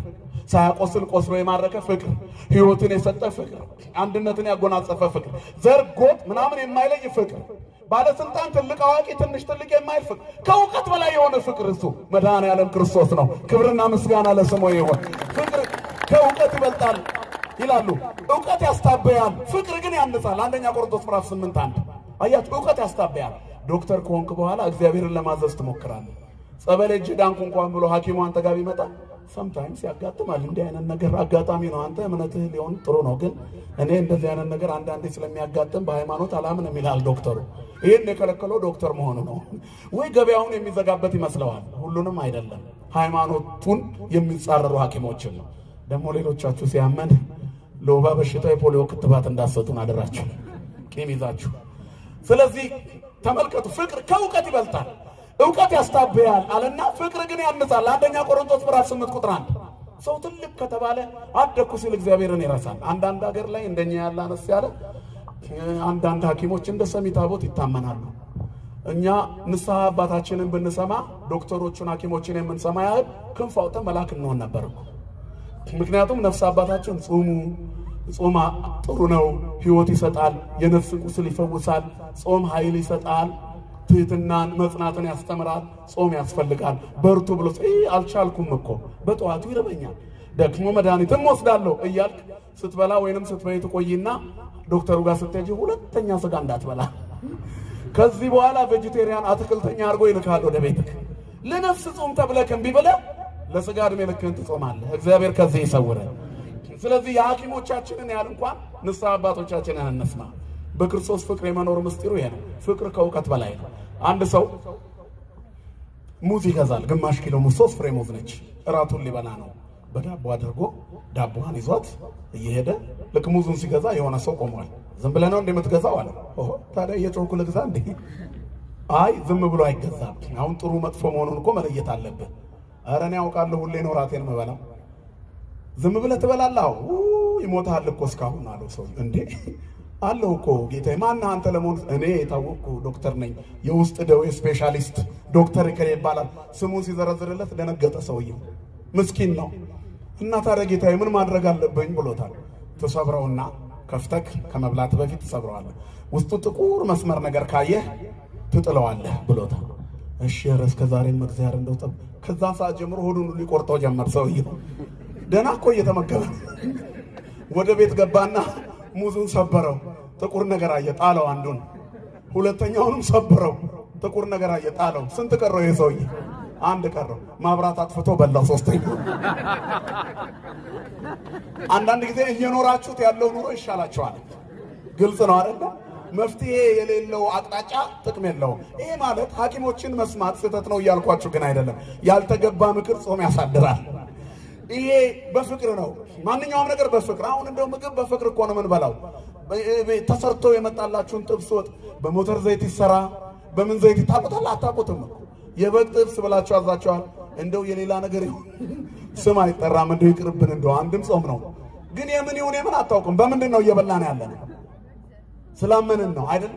ሳያቆስል ቆስሎ የማረከ ፍቅር ህይወትን የሰጠ ፍቅር አንድነትን ያጎናጸፈ ፍቅር ዘርጎት ምናምን የማይለይ ፍቅር ባለስልጣን ትልቅ አዋቂ ትንሽ ትልቅ የማይል ፍቅር ከእውቀት በላይ የሆነ ፍቅር እሱ መድኃኔዓለም ክርስቶስ ነው ክብርና ምስጋና ለስሙ ይሁን ፍቅር ከእውቀት ይበልጣል ይላሉ እውቀት ያስታበያል ፍቅር ግን ያንጻል አንደኛ ቆሮንቶስ ምዕራፍ 8:1 አያችሁ እውቀት ያስታበያል ዶክተር ከሆንክ በኋላ እግዚአብሔርን ለማዘዝ ትሞክራለህ ጸበል እጅ ዳንኩ እንኳን ብሎ ሐኪሙ አንተ ጋር ቢመጣ sometimes ያጋጥማል እንዲህ አይነት ነገር አጋጣሚ ነው አንተ እምነትህ ሊሆን ጥሩ ነው ግን እኔ እንደዚህ አይነት ነገር አንዳንዴ ስለሚያጋጥም በሃይማኖት አላምንም ይላል ዶክተሩ ይሄን የከለከለው ዶክተር መሆኑ ነው ወይ ገበያውን የሚዘጋበት ይመስለዋል ሁሉንም አይደለም ሃይማኖቱን የሚጻረሩ ሐኪሞችን ነው ደግሞ ሌሎቻችሁ ሲያመን ለወባ በሽታ የፖሊዮ ክትባት እንዳሰጡን አደራችሁ ቂም ይዛችሁ ስለዚህ ተመልከቱ ፍቅር ከእውቀት ይበልጣል እውቀት ያስታበያል አለና ፍቅር ግን ያንጻል አንደኛ ቆሮንቶስ ምዕራፍ 8 ቁጥር 1 ሰው ትልቅ ከተባለ አደኩ ሲል እግዚአብሔርን ይረሳል አንዳንድ ሀገር ላይ እንደኛ ያለ አነስ ያለ አንዳንድ ሐኪሞች እንደ ሰሚታቦት ይታመናሉ እኛ ንስሐ አባታችንን ብንሰማ ዶክተሮቹን ሐኪሞችን የምንሰማ ያህል ክንፋውተን መላክ እንሆን ነበር ምክንያቱም ነፍስ አባታችን ጾም ጥሩ ነው ህይወት ይሰጣል የነፍስ ቁስል ይፈውሳል ጾም ኃይል ይሰጣል ትህትናን መጽናትን ያስተምራል ጾም ያስፈልጋል በርቱ ብሎ አልቻልኩም እኮ በጠዋቱ ይረበኛል ደግሞ መድኃኒትም ወስዳለሁ እያልክ ስትበላ ወይንም ስትበይ ትቆይና ዶክተሩ ጋር ስትሄጂ ሁለተኛ ስጋ እንዳትበላ ከዚህ በኋላ ቬጂቴሪያን አትክልተኛ አርጎ ይልካል ወደ ቤትክ ለነፍስ ጾም ተብለከም ቢበላ ለስጋ እድሜ ልክህን ትጾማለህ እግዚአብሔር ከዚህ ይሰውረን ስለዚህ የሐኪሞቻችንን ያህል እንኳን ንስሐ አባቶቻችንን እንስማ በክርስቶስ ፍቅር የመኖር ምስጢሩ ይሄ ነው ፍቅር ከእውቀት በላይ ነው አንድ ሰው ሙዝ ይገዛል ግማሽ ኪሎ ሙዝ 3 ፍሬ ሙዝ ነች እራቱን ሊበላ ነው በዳቦ አድርጎ ዳቦዋን ይዟት እየሄደ ልክ ሙዙን ሲገዛ የሆነ ሰው ቆሟል ዝም ብለህ ነው እንደምትገዛው አለ ታዲያ የጮኩ ልግዛ እንዴ አይ ዝም ብሎ አይገዛም አሁን ጥሩ መጥፎ መሆኑን እኮ መለየት አለብህ ኧረ እኔ አውቃለሁ ሁሌ ነው ራቴን መበላው ዝም ብለህ ትበላለህ ይሞታል እኮ እስካሁን አለው ሰው እንዴ አለው እኮ ጌታዬ ማን አንተ ለሞን እኔ የታወቅኩ ዶክተር ነኝ የውስጥ ደዌ ስፔሻሊስት ዶክተር ከሬ ይባላል ስሙን ሲዘረዝርለት ደነገጠ ሰውየው ምስኪን ነው እና ታዲያ ጌታዬ ምን ማድረግ አለብኝ ብሎታል ተሰብረውና ከፍተክ ከመብላት በፊት ተሰብረዋለህ ውስጡ ጥቁር መስመር ነገር ካየህ ትጥለዋለህ ብሎታል እሺ ራስ ከዛሬም እግዚአብሔር እንደው ከዛ ሰዓት ጀምሮ ሆዱን ሊቆርጠው ጀመር ሰውየው ደና እኮ እየተመገበ ወደ ቤት ገባና ሙዙን ሰበረው ጥቁር ነገር አየጣለው አንዱን ሁለተኛውንም ሰበረው ጥቁር ነገር አየጣለው ስንት ቀረው የሰውዬ አንድ ቀረው ማብራት አጥፍቶ በላው ሶስተኛው አንዳንድ ጊዜ እየኖራችሁት ያለው ኑሮ ይሻላችኋል ግልጽ ነው አይደል መፍትሄ የሌለው አቅጣጫ ጥቅም የለው ይሄ ማለት ሐኪሞችን መስማት ስህተት ነው እያልኳችሁ ግን አይደለም ያልተገባ ምክር ጾም ያሳድራል ይሄ በፍቅር ነው ማንኛውም ነገር በፍቅር አሁን እንደው ምግብ በፍቅር እኮ ነው የምንበላው ተሰርቶ የመጣላችሁን ጥብስ ወጥ በሞተር ዘይት ይሰራ በምን ዘይት ታቆታል አታቆትም የበግ ጥብስ ብላችሁ አዛቸዋል እንደው የሌላ ነገር ስም አይጠራም እንደው ይቅርብን እንደው አንድም ጾም ነው ግን የምን ይሁን የምን አታውቁም በምንድን ነው እየበላን ያለን ስላመንን ነው አይደል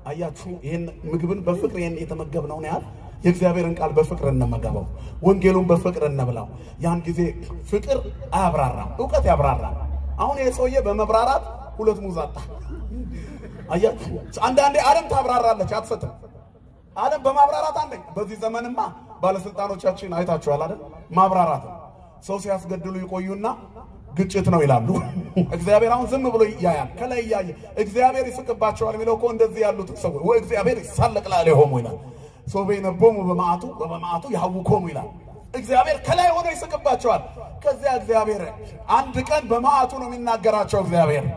አያችሁ ይሄን ምግብን በፍቅር የተመገብነው ነው ያል የእግዚአብሔርን ቃል በፍቅር እንመገበው ወንጌሉን በፍቅር እንብላው ያን ጊዜ ፍቅር አያብራራም ዕውቀት ያብራራል አሁን የሰውዬ በመብራራት ሁለት ሙዝ አጣ አያችሁ አንዳንዴ ዓለም ታብራራለች አትሰጥም ዓለም በማብራራት አንዴ በዚህ ዘመንማ ባለስልጣኖቻችን አይታችኋል አይደል ማብራራት ሰው ሲያስገድሉ ይቆዩና ግጭት ነው ይላሉ እግዚአብሔር አሁን ዝም ብሎ ያያል ከላይ ያየ እግዚአብሔር ይስቅባቸዋል የሚለው እኮ እንደዚህ ያሉት ሰዎች ወይ እግዚአብሔር ይሳለቅላል ይሆሙ ይላል ሰው በይነበሙ በማዓቱ ያውቆሙ ይላል እግዚአብሔር ከላይ ሆኖ ይስቅባቸዋል ከዚያ እግዚአብሔር አንድ ቀን በማዓቱ ነው የሚናገራቸው እግዚአብሔር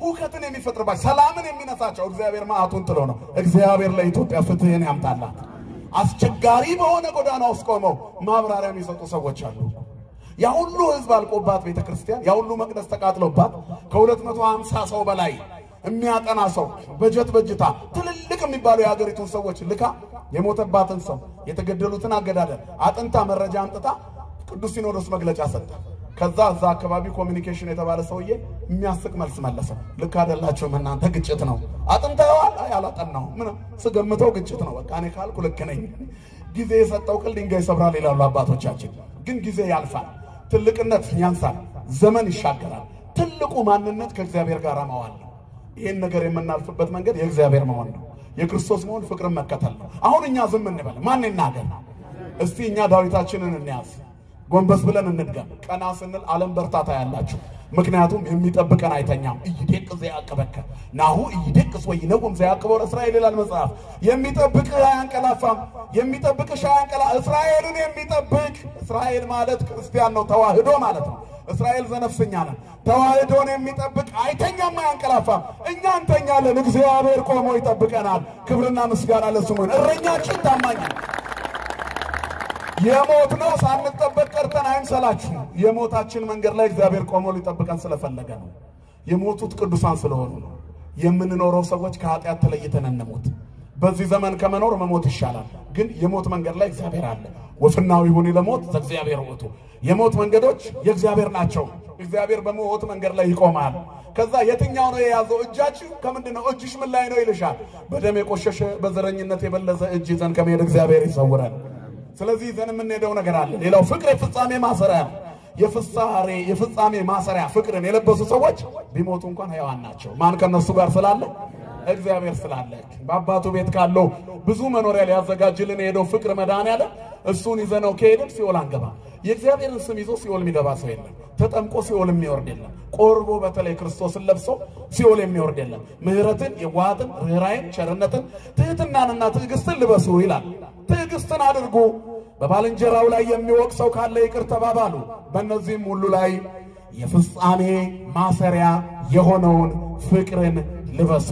ሁከትን የሚፈጥርባቸው ሰላምን የሚነሳቸው እግዚአብሔር ማዓቱን ጥሎ ነው እግዚአብሔር ለኢትዮጵያ ፍትህን ያምጣላት አስቸጋሪ በሆነ ጎዳና ውስጥ ቆመው ማብራሪያ የሚሰጡ ሰዎች አሉ ያ ሁሉ ህዝብ አልቆባት ቤተክርስቲያን ያ ሁሉ መቅደስ ተቃጥሎባት ከ250 ሰው በላይ የሚያጠና ሰው በጀታ ትልልቅ የሚባሉ የሀገሪቱን ሰዎች ልካ የሞተባትን ሰው የተገደሉትን አገዳደል አጥንታ መረጃ አንጥታ ቅዱስ ሲኖዶስ መግለጫ ሰጠ ከዛ እዛ አካባቢ ኮሙኒኬሽን የተባለ ሰውዬ የሚያስቅ መልስ መለሰ ልክ አይደላችሁም እናንተ ግጭት ነው አጥንታዋል ያላጠናው ምን ስገምተው ግጭት ነው በቃ እኔ ካልኩ ልክ ነኝ ጊዜ የሰጠው ቅል ድንጋይ ሰብራል ይላሉ አባቶቻችን ግን ጊዜ ያልፋል ትልቅነት ያንሳል ዘመን ይሻገራል ትልቁ ማንነት ከእግዚአብሔር ጋር ማዋል ነው ይሄን ነገር የምናልፍበት መንገድ የእግዚአብሔር መሆን ነው የክርስቶስ መሆን ፍቅርን መከተል ነው አሁን እኛ ዝም እንበል ማን ይናገር እስቲ እኛ ዳዊታችንን እንያዝ ጎንበስ ብለን እንድገም። ቀና ስንል ዓለም በርታታ ያላችሁ ምክንያቱም የሚጠብቀን አይተኛም። ይደቅ ዘያቀበከ ናሁ ይደቅስ ወይነቁም ዘያቀበው እስራኤል ይላል መጽሐፍ። የሚጠብቅ አያንቀላፋም፣ የሚጠብቅ አያንቀላ እስራኤልን የሚጠብቅ እስራኤል ማለት ክርስቲያን ነው፣ ተዋህዶ ማለት ነው። እስራኤል ዘነፍስኛ ነው። ተዋህዶን የሚጠብቅ አይተኛም አያንቀላፋም። እኛ እንተኛለን፣ እግዚአብሔር ቆሞ ይጠብቀናል። ክብርና ምስጋና ለስሙ ይሁን። እረኛችን ታማኝ ነው። የሞት ነው ሳንጠበቅ ቀርተን አይምሰላችሁ። የሞታችን መንገድ ላይ እግዚአብሔር ቆሞ ሊጠብቀን ስለፈለገ ነው። የሞቱት ቅዱሳን ስለሆኑ ነው። የምንኖረው ሰዎች ከኃጢአት ተለይተን እንሞት። በዚህ ዘመን ከመኖር መሞት ይሻላል። ግን የሞት መንገድ ላይ እግዚአብሔር አለ። ወፍናው ይሁን ለሞት ዘእግዚአብሔር ወጡ። የሞት መንገዶች የእግዚአብሔር ናቸው። እግዚአብሔር በሞት መንገድ ላይ ይቆማል። ከዛ የትኛው ነው የያዘው? እጃችሁ ከምንድነው? እጅሽ ምን ላይ ነው ይልሻል። በደም የቆሸሸ በዘረኝነት የበለዘ እጅ ይዘን ከመሄድ እግዚአብሔር ይሰውራል። ስለዚህ ይዘን የምንሄደው ነገር አለ። ሌላው ፍቅር የፍጻሜ ማሰሪያ ነው። የፍጻሜ ማሰሪያ ፍቅርን የለበሱ ሰዎች ቢሞቱ እንኳን ሕያዋን ናቸው። ማን ከነሱ ጋር ስላለ? እግዚአብሔር ስላለ። በአባቱ ቤት ካለው ብዙ መኖሪያ ሊያዘጋጅልን የሄደው ፍቅር መድኃኔዓለም እሱን ይዘነው ከሄድን ሲኦል አንገባ። የእግዚአብሔርን ስም ይዞ ሲኦል የሚገባ ሰው የለም። ተጠምቆ ሲኦል የሚወርድ የለም። ቆርቦ በተለይ ክርስቶስን ለብሶ ሲኦል የሚወርድ የለም። ምህረትን፣ የዋሃትን፣ ርኅራኄን፣ ቸርነትን፣ ትህትናንና ትዕግስትን ልበሱ ይላል። ትዕግስትን አድርጉ። በባልንጀራው ላይ የሚወቅሰው ካለ ይቅር ተባባሉ። በእነዚህም ሁሉ ላይ የፍጻሜ ማሰሪያ የሆነውን ፍቅርን ልበሱ።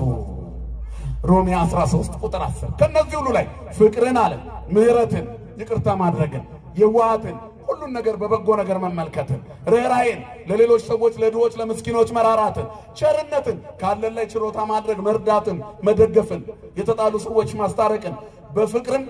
ሮሜ 13 ቁጥር 10 ከነዚህ ሁሉ ላይ ፍቅርን አለ፣ ምህረትን፣ ይቅርታ ማድረግን፣ የዋሃትን፣ ሁሉን ነገር በበጎ ነገር መመልከትን፣ ርኅራኄን፣ ለሌሎች ሰዎች ለድሆች ለምስኪኖች መራራትን፣ ቸርነትን፣ ካለን ላይ ችሮታ ማድረግ መርዳትን፣ መደገፍን፣ የተጣሉ ሰዎች ማስታረቅን፣ በፍቅርም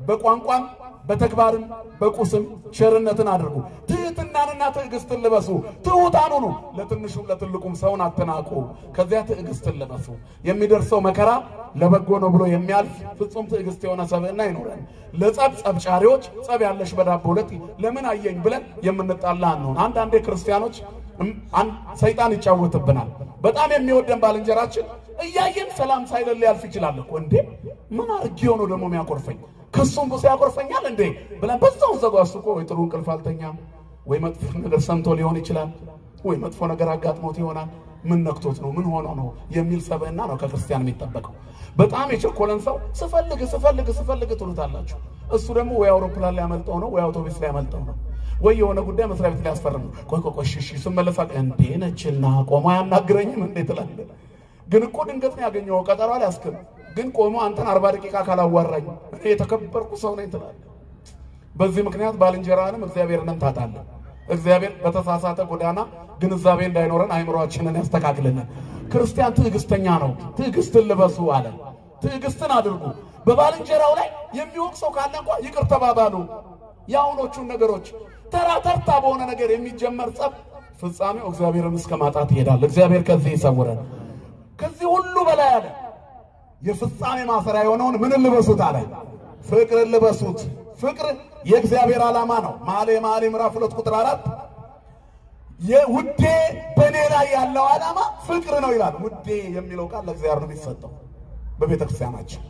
በቋንቋም በተግባርም በቁስም ቸርነትን አድርጉ። ትህትናንና ትዕግስትን ልበሱ። ትሑታን ሁኑ፣ ለትንሹም ለትልቁም ሰውን አትናቁ። ከዚያ ትዕግስትን ልበሱ። የሚደርሰው መከራ ለበጎ ነው ብሎ የሚያልፍ ፍጹም ትዕግስት የሆነ ሰብዕና ይኖረን። ለጸብ ጸብጫሪዎች ጸብ ያለሽ በዳቦ ሁለት ለምን አየኝ ብለን የምንጣላ አንሆን። አንዳንዴ ክርስቲያኖች ሰይጣን ይጫወትብናል። በጣም የሚወደን ባልንጀራችን እያየን ሰላም ሳይለል ያልፍ ይችላል እኮ። እንዴ ምን አርጊው ነው ደግሞ የሚያቆርፈኝ? ከሱም ብዙ ያቆርፈኛል እንዴ ብለን በዛው ዘጓሱ እኮ ወይ ጥሩ እንቅልፍ አልተኛም፣ ወይ መጥፎ ነገር ሰምቶ ሊሆን ይችላል፣ ወይ መጥፎ ነገር አጋጥሞት ይሆናል። ምን ነክቶት ነው? ምን ሆኖ ነው የሚል ሰብዕና ነው ከክርስቲያን የሚጠበቀው። በጣም የቸኮለን ሰው ስፈልግ ትሉታላችሁ። እሱ ደግሞ ወይ አውሮፕላን ላይ ያመልጠው ነው፣ ወይ አውቶቡስ ላይ ያመልጠው ነው፣ ወይ የሆነ ጉዳይ መስሪያ ቤት ላይ ያስፈርም ነው። ቆይ እሺ ስመለሳ እንዴ ነችና ቆሞ ያናግረኝም እንዴ ትላለህ። ግን እኮ ድንገት ነው ያገኘው፣ ቀጠሮ አልያዝክም። ግን ቆሞ አንተን 40 ደቂቃ ካላዋራኝ እኔ የተከበርኩ ሰው ነኝ ትላለህ። በዚህ ምክንያት ባልንጀራንም እግዚአብሔርንም ታጣለህ። እግዚአብሔር በተሳሳተ ጎዳና ግንዛቤ እንዳይኖረን አይምሮአችንን ያስተካክልልን። ክርስቲያን ትዕግስተኛ ነው። ትዕግስትን ልበሱ አለ። ትዕግስትን አድርጉ። በባልንጀራው ላይ የሚወቅሰው ካለ እንኳን ይቅር ተባባሉ። ያውኖቹን ነገሮች ተራተርታ በሆነ ነገር የሚጀመር ጸብ ፍጻሜው እግዚአብሔርን እስከ ማጣት ይሄዳል። እግዚአብሔር ከዚህ ይሰውረን። ከዚህ ሁሉ በላይ አለ የፍጻሜ ማሰሪያ የሆነውን ምን ልበሱት አለ? ፍቅርን ልበሱት። ፍቅር የእግዚአብሔር ዓላማ ነው። መኃልየ ምዕራፍ 2 ቁጥር 4 የውዴ በኔ ላይ ያለው ዓላማ ፍቅር ነው ይላል። ውዴ የሚለው ቃል ለእግዚአብሔር ነው የሚሰጠው። በቤተ ክርስቲያናችን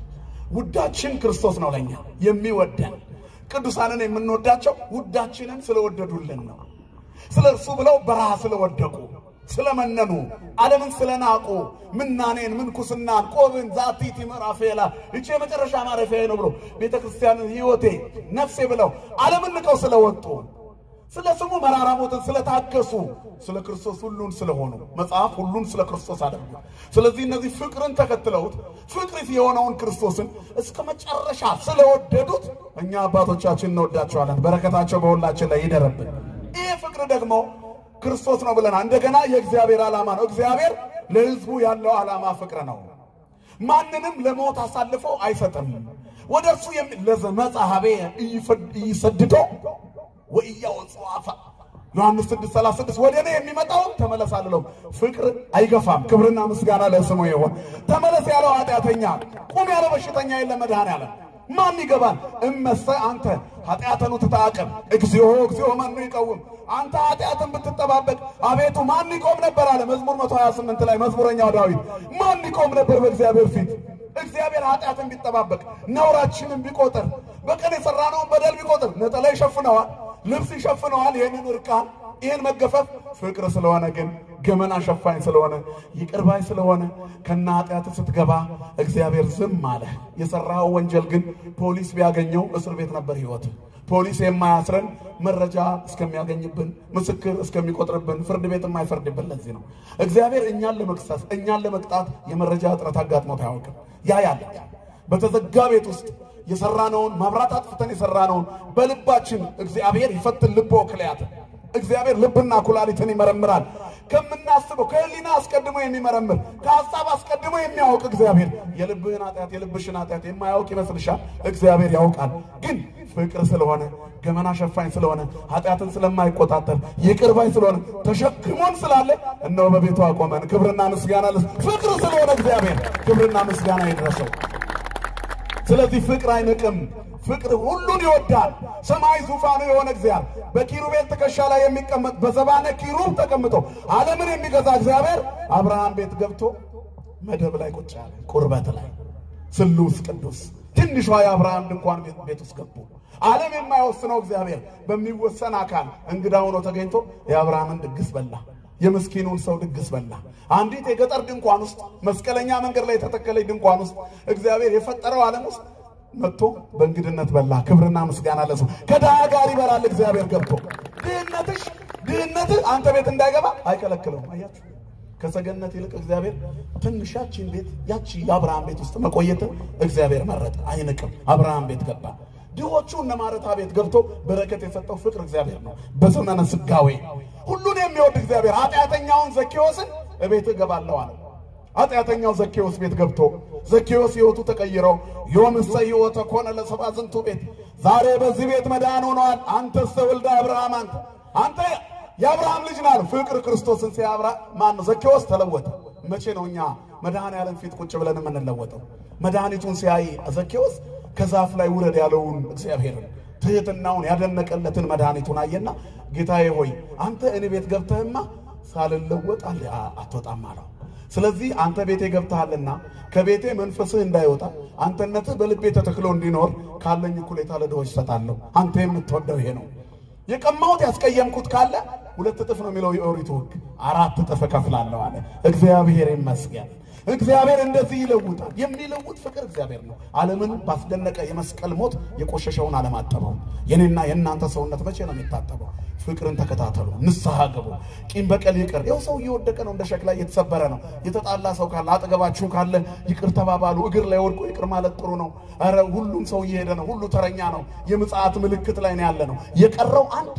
ውዳችን ክርስቶስ ነው። ለኛ የሚወደን ቅዱሳንን የምንወዳቸው ውዳችንን ስለወደዱልን ነው። ስለርሱ ብለው በረሃ ስለወደቁ ስለመነኑ ዓለምን ስለናቁ ምናኔን ምንኩስናን ቆብን ዛቲት ምዕራፌላ እቺ የመጨረሻ ማረፊያዬ ነው ብሎ ቤተ ክርስቲያንን ሕይወቴ ነፍሴ ብለው ዓለምን ንቀው ስለወጡ ስለ ስሙ መራራ ሞትን ስለታገሱ ስለ ክርስቶስ ሁሉን ስለሆኑ መጽሐፍ ሁሉን ስለ ክርስቶስ አደረገ። ስለዚህ እነዚህ ፍቅርን ተከትለውት ፍቅር የሆነውን ክርስቶስን እስከ መጨረሻ ስለወደዱት እኛ አባቶቻችን እንወዳቸዋለን። በረከታቸው በሁላችን ላይ ይደረብን። ይሄ ፍቅር ደግሞ ክርስቶስ ነው ብለና እንደገና የእግዚአብሔር ዓላማ ነው። እግዚአብሔር ለሕዝቡ ያለው ዓላማ ፍቅር ነው። ማንንም ለሞት አሳልፎ አይሰጥም። ወደሱ ለዘመጻሐቤ ይሰድዶ ወኢያወጽኡ አፈ ዮሐንስ 6:36 ወደኔ የሚመጣው ተመለስ አልለው። ፍቅር አይገፋም። ክብርና ምስጋና ለስሙ ይሁን። ተመለስ ያለው ኃጢአተኛ ቁም ያለው በሽተኛ የለም መድኃኔዓለም ማን ይገባል? እመሰ አንተ ኃጢአተኑ ትታቀም እግዚኦ ማን ይቆም? አንተ ኃጢአትን ብትጠባበቅ አቤቱ ማን ይቆም ነበር አለ መዝሙር 128 ላይ መዝሙረኛው ዳዊት። ማን ይቆም ነበር በእግዚአብሔር ፊት? እግዚአብሔር ኃጢአትን ቢጠባበቅ ነውራችንን ቢቆጥር በቀን የሰራነውን በደል ቢቆጥር ነጠላ ይሸፍነዋል። ልብስ ይሸፍነዋል ይሄንን እርቃን ይሄን መገፈፍ ፍቅር ስለሆነ ግን ገመና ሸፋኝ ስለሆነ ይቅርባይ ስለሆነ ከና ኃጢአት ስትገባ እግዚአብሔር ዝም አለ የሰራው ወንጀል ግን ፖሊስ ቢያገኘው እስር ቤት ነበር ህይወት ፖሊስ የማያስረን መረጃ እስከሚያገኝብን ምስክር እስከሚቆጥርብን ፍርድ ቤት የማይፈርድብን ለዚህ ነው እግዚአብሔር እኛን ለመክሰስ እኛን ለመቅጣት የመረጃ እጥረት አጋጥሞት አያውቅም ያ ያለ በተዘጋ ቤት ውስጥ የሰራነውን ማብራት አጥፍተን የሰራነውን በልባችን እግዚአብሔር ይፈትን ልቦ ክልያት እግዚአብሔር ልብና ኩላሊትን ይመረምራል ከምናስበው ከህሊና አስቀድሞ የሚመረምር ከሐሳብ አስቀድሞ የሚያውቅ እግዚአብሔር የልብህን ኃጢአት የልብሽን ኃጢአት የማያውቅ ይመስልሻል እግዚአብሔር ያውቃል ግን ፍቅር ስለሆነ ገመና ሸፋኝ ስለሆነ ኃጢአትን ስለማይቆጣጠር ይቅርባይ ስለሆነ ተሸክሞን ስላለ እነሆ በቤቱ አቆመን ክብርና ምስጋና ፍቅር ስለሆነ እግዚአብሔር ክብርና ምስጋና ይድረሰው ስለዚህ ፍቅር አይንቅም ፍቅር ሁሉን ይወዳል ሰማይ ዙፋኑ የሆነ እግዚአብሔር በኪሩቤል ተከሻ ላይ የሚቀመጥ በዘባነ ኪሩብ ተቀምጦ ዓለምን የሚገዛ እግዚአብሔር አብርሃም ቤት ገብቶ መደብ ላይ ቁጭ ያለ ቁርበት ላይ ስሉስ ቅዱስ ትንሿ የአብርሃም ድንኳን ቤት ውስጥ ገቡ ዓለም የማይወስነው እግዚአብሔር በሚወሰን አካል እንግዳ ሆኖ ተገኝቶ የአብርሃምን ድግስ በላ የምስኪኑን ሰው ድግስ በላ አንዲት የገጠር ድንኳን ውስጥ መስቀለኛ መንገድ ላይ ተተከለች ድንኳን ውስጥ እግዚአብሔር የፈጠረው ዓለም ውስጥ መጥቶ በእንግድነት በላ ክብርና ምስጋና ለሱ ከዳህ ጋር ይበላል እግዚአብሔር ገብቶ ድህነት አንተ ቤት እንዳይገባ አይከለክለውም አያችሁ ከሰገነት ይልቅ እግዚአብሔር ትንሻችን ቤት ያቺ የአብርሃም ቤት ውስጥ መቆየት እግዚአብሔር መረጠ አይንቅም አብርሃም ቤት ገባ ድሆቹ እነ ማረታ ቤት ገብቶ በረከት የሰጠው ፍቅር እግዚአብሔር ነው በዘመነ ስጋዌ ሁሉን የሚወድ እግዚአብሔር ኃጢአተኛውን ዘኬዎስን እቤት ገባለው አለ ኃጢአተኛው ዘኬዎስ ቤት ገብቶ ዘኬዎስ ሕይወቱ ተቀይሮ ዮምሰ ሕይወተ ኮነ ለሰባ ዝንቱ ቤት ዛሬ በዚህ ቤት መዳን ሆኗል አንተስ ወልደ አብርሃም አንተ የአብርሃም ልጅ ናል ፍቅር ክርስቶስን ሲያብራ ማን ነው ዘኬዎስ ተለወጠ መቼ ነው እኛ መድኃኔ ዓለም ፊት ቁጭ ብለን የምንለወጠው መድኃኒቱን ሲያይ ዘኬዎስ ከዛፍ ላይ ውረድ ያለውን እግዚአብሔር ትህትናውን ያደነቀለትን መድኃኒቱን አየና ጌታዬ ሆይ አንተ እኔ ቤት ገብተህማ ሳልለወጥ አትወጣም አለው ስለዚህ አንተ ቤቴ ገብተሃልና ከቤቴ መንፈስህ እንዳይወጣ አንተነትህ በልቤ ተተክሎ እንዲኖር ካለኝ ኩሌታ ለድሆች ሰጣለሁ አንተ የምትወደው ይሄ ነው የቀማውት ያስቀየምኩት ካለ ሁለት እጥፍ ነው የሚለው የኦሪቱ ሕግ አራት እጥፍ ከፍላለሁ አለ እግዚአብሔር ይመስገን እግዚአብሔር እንደዚህ ይለውጣል የሚለውጥ ፍቅር እግዚአብሔር ነው ዓለምን ባስደነቀ የመስቀል ሞት የቆሸሸውን ዓለም አጠበው የኔና የእናንተ ሰውነት መቼ ነው የሚታጠበው ፍቅርን ተከታተሉ ንስሐ ገቡ ቂም በቀል ይቅር ያው ሰው እየወደቀ ነው እንደ ሸክላ እየተሰበረ ነው የተጣላ ሰው ካለ አጠገባችሁ ካለ ይቅር ተባባሉ እግር ላይ ወድቆ ይቅር ማለት ጥሩ ነው አረ ሁሉም ሰው እየሄደ ነው ሁሉ ተረኛ ነው የምጽአት ምልክት ላይ ነው ያለ ነው የቀረው አንድ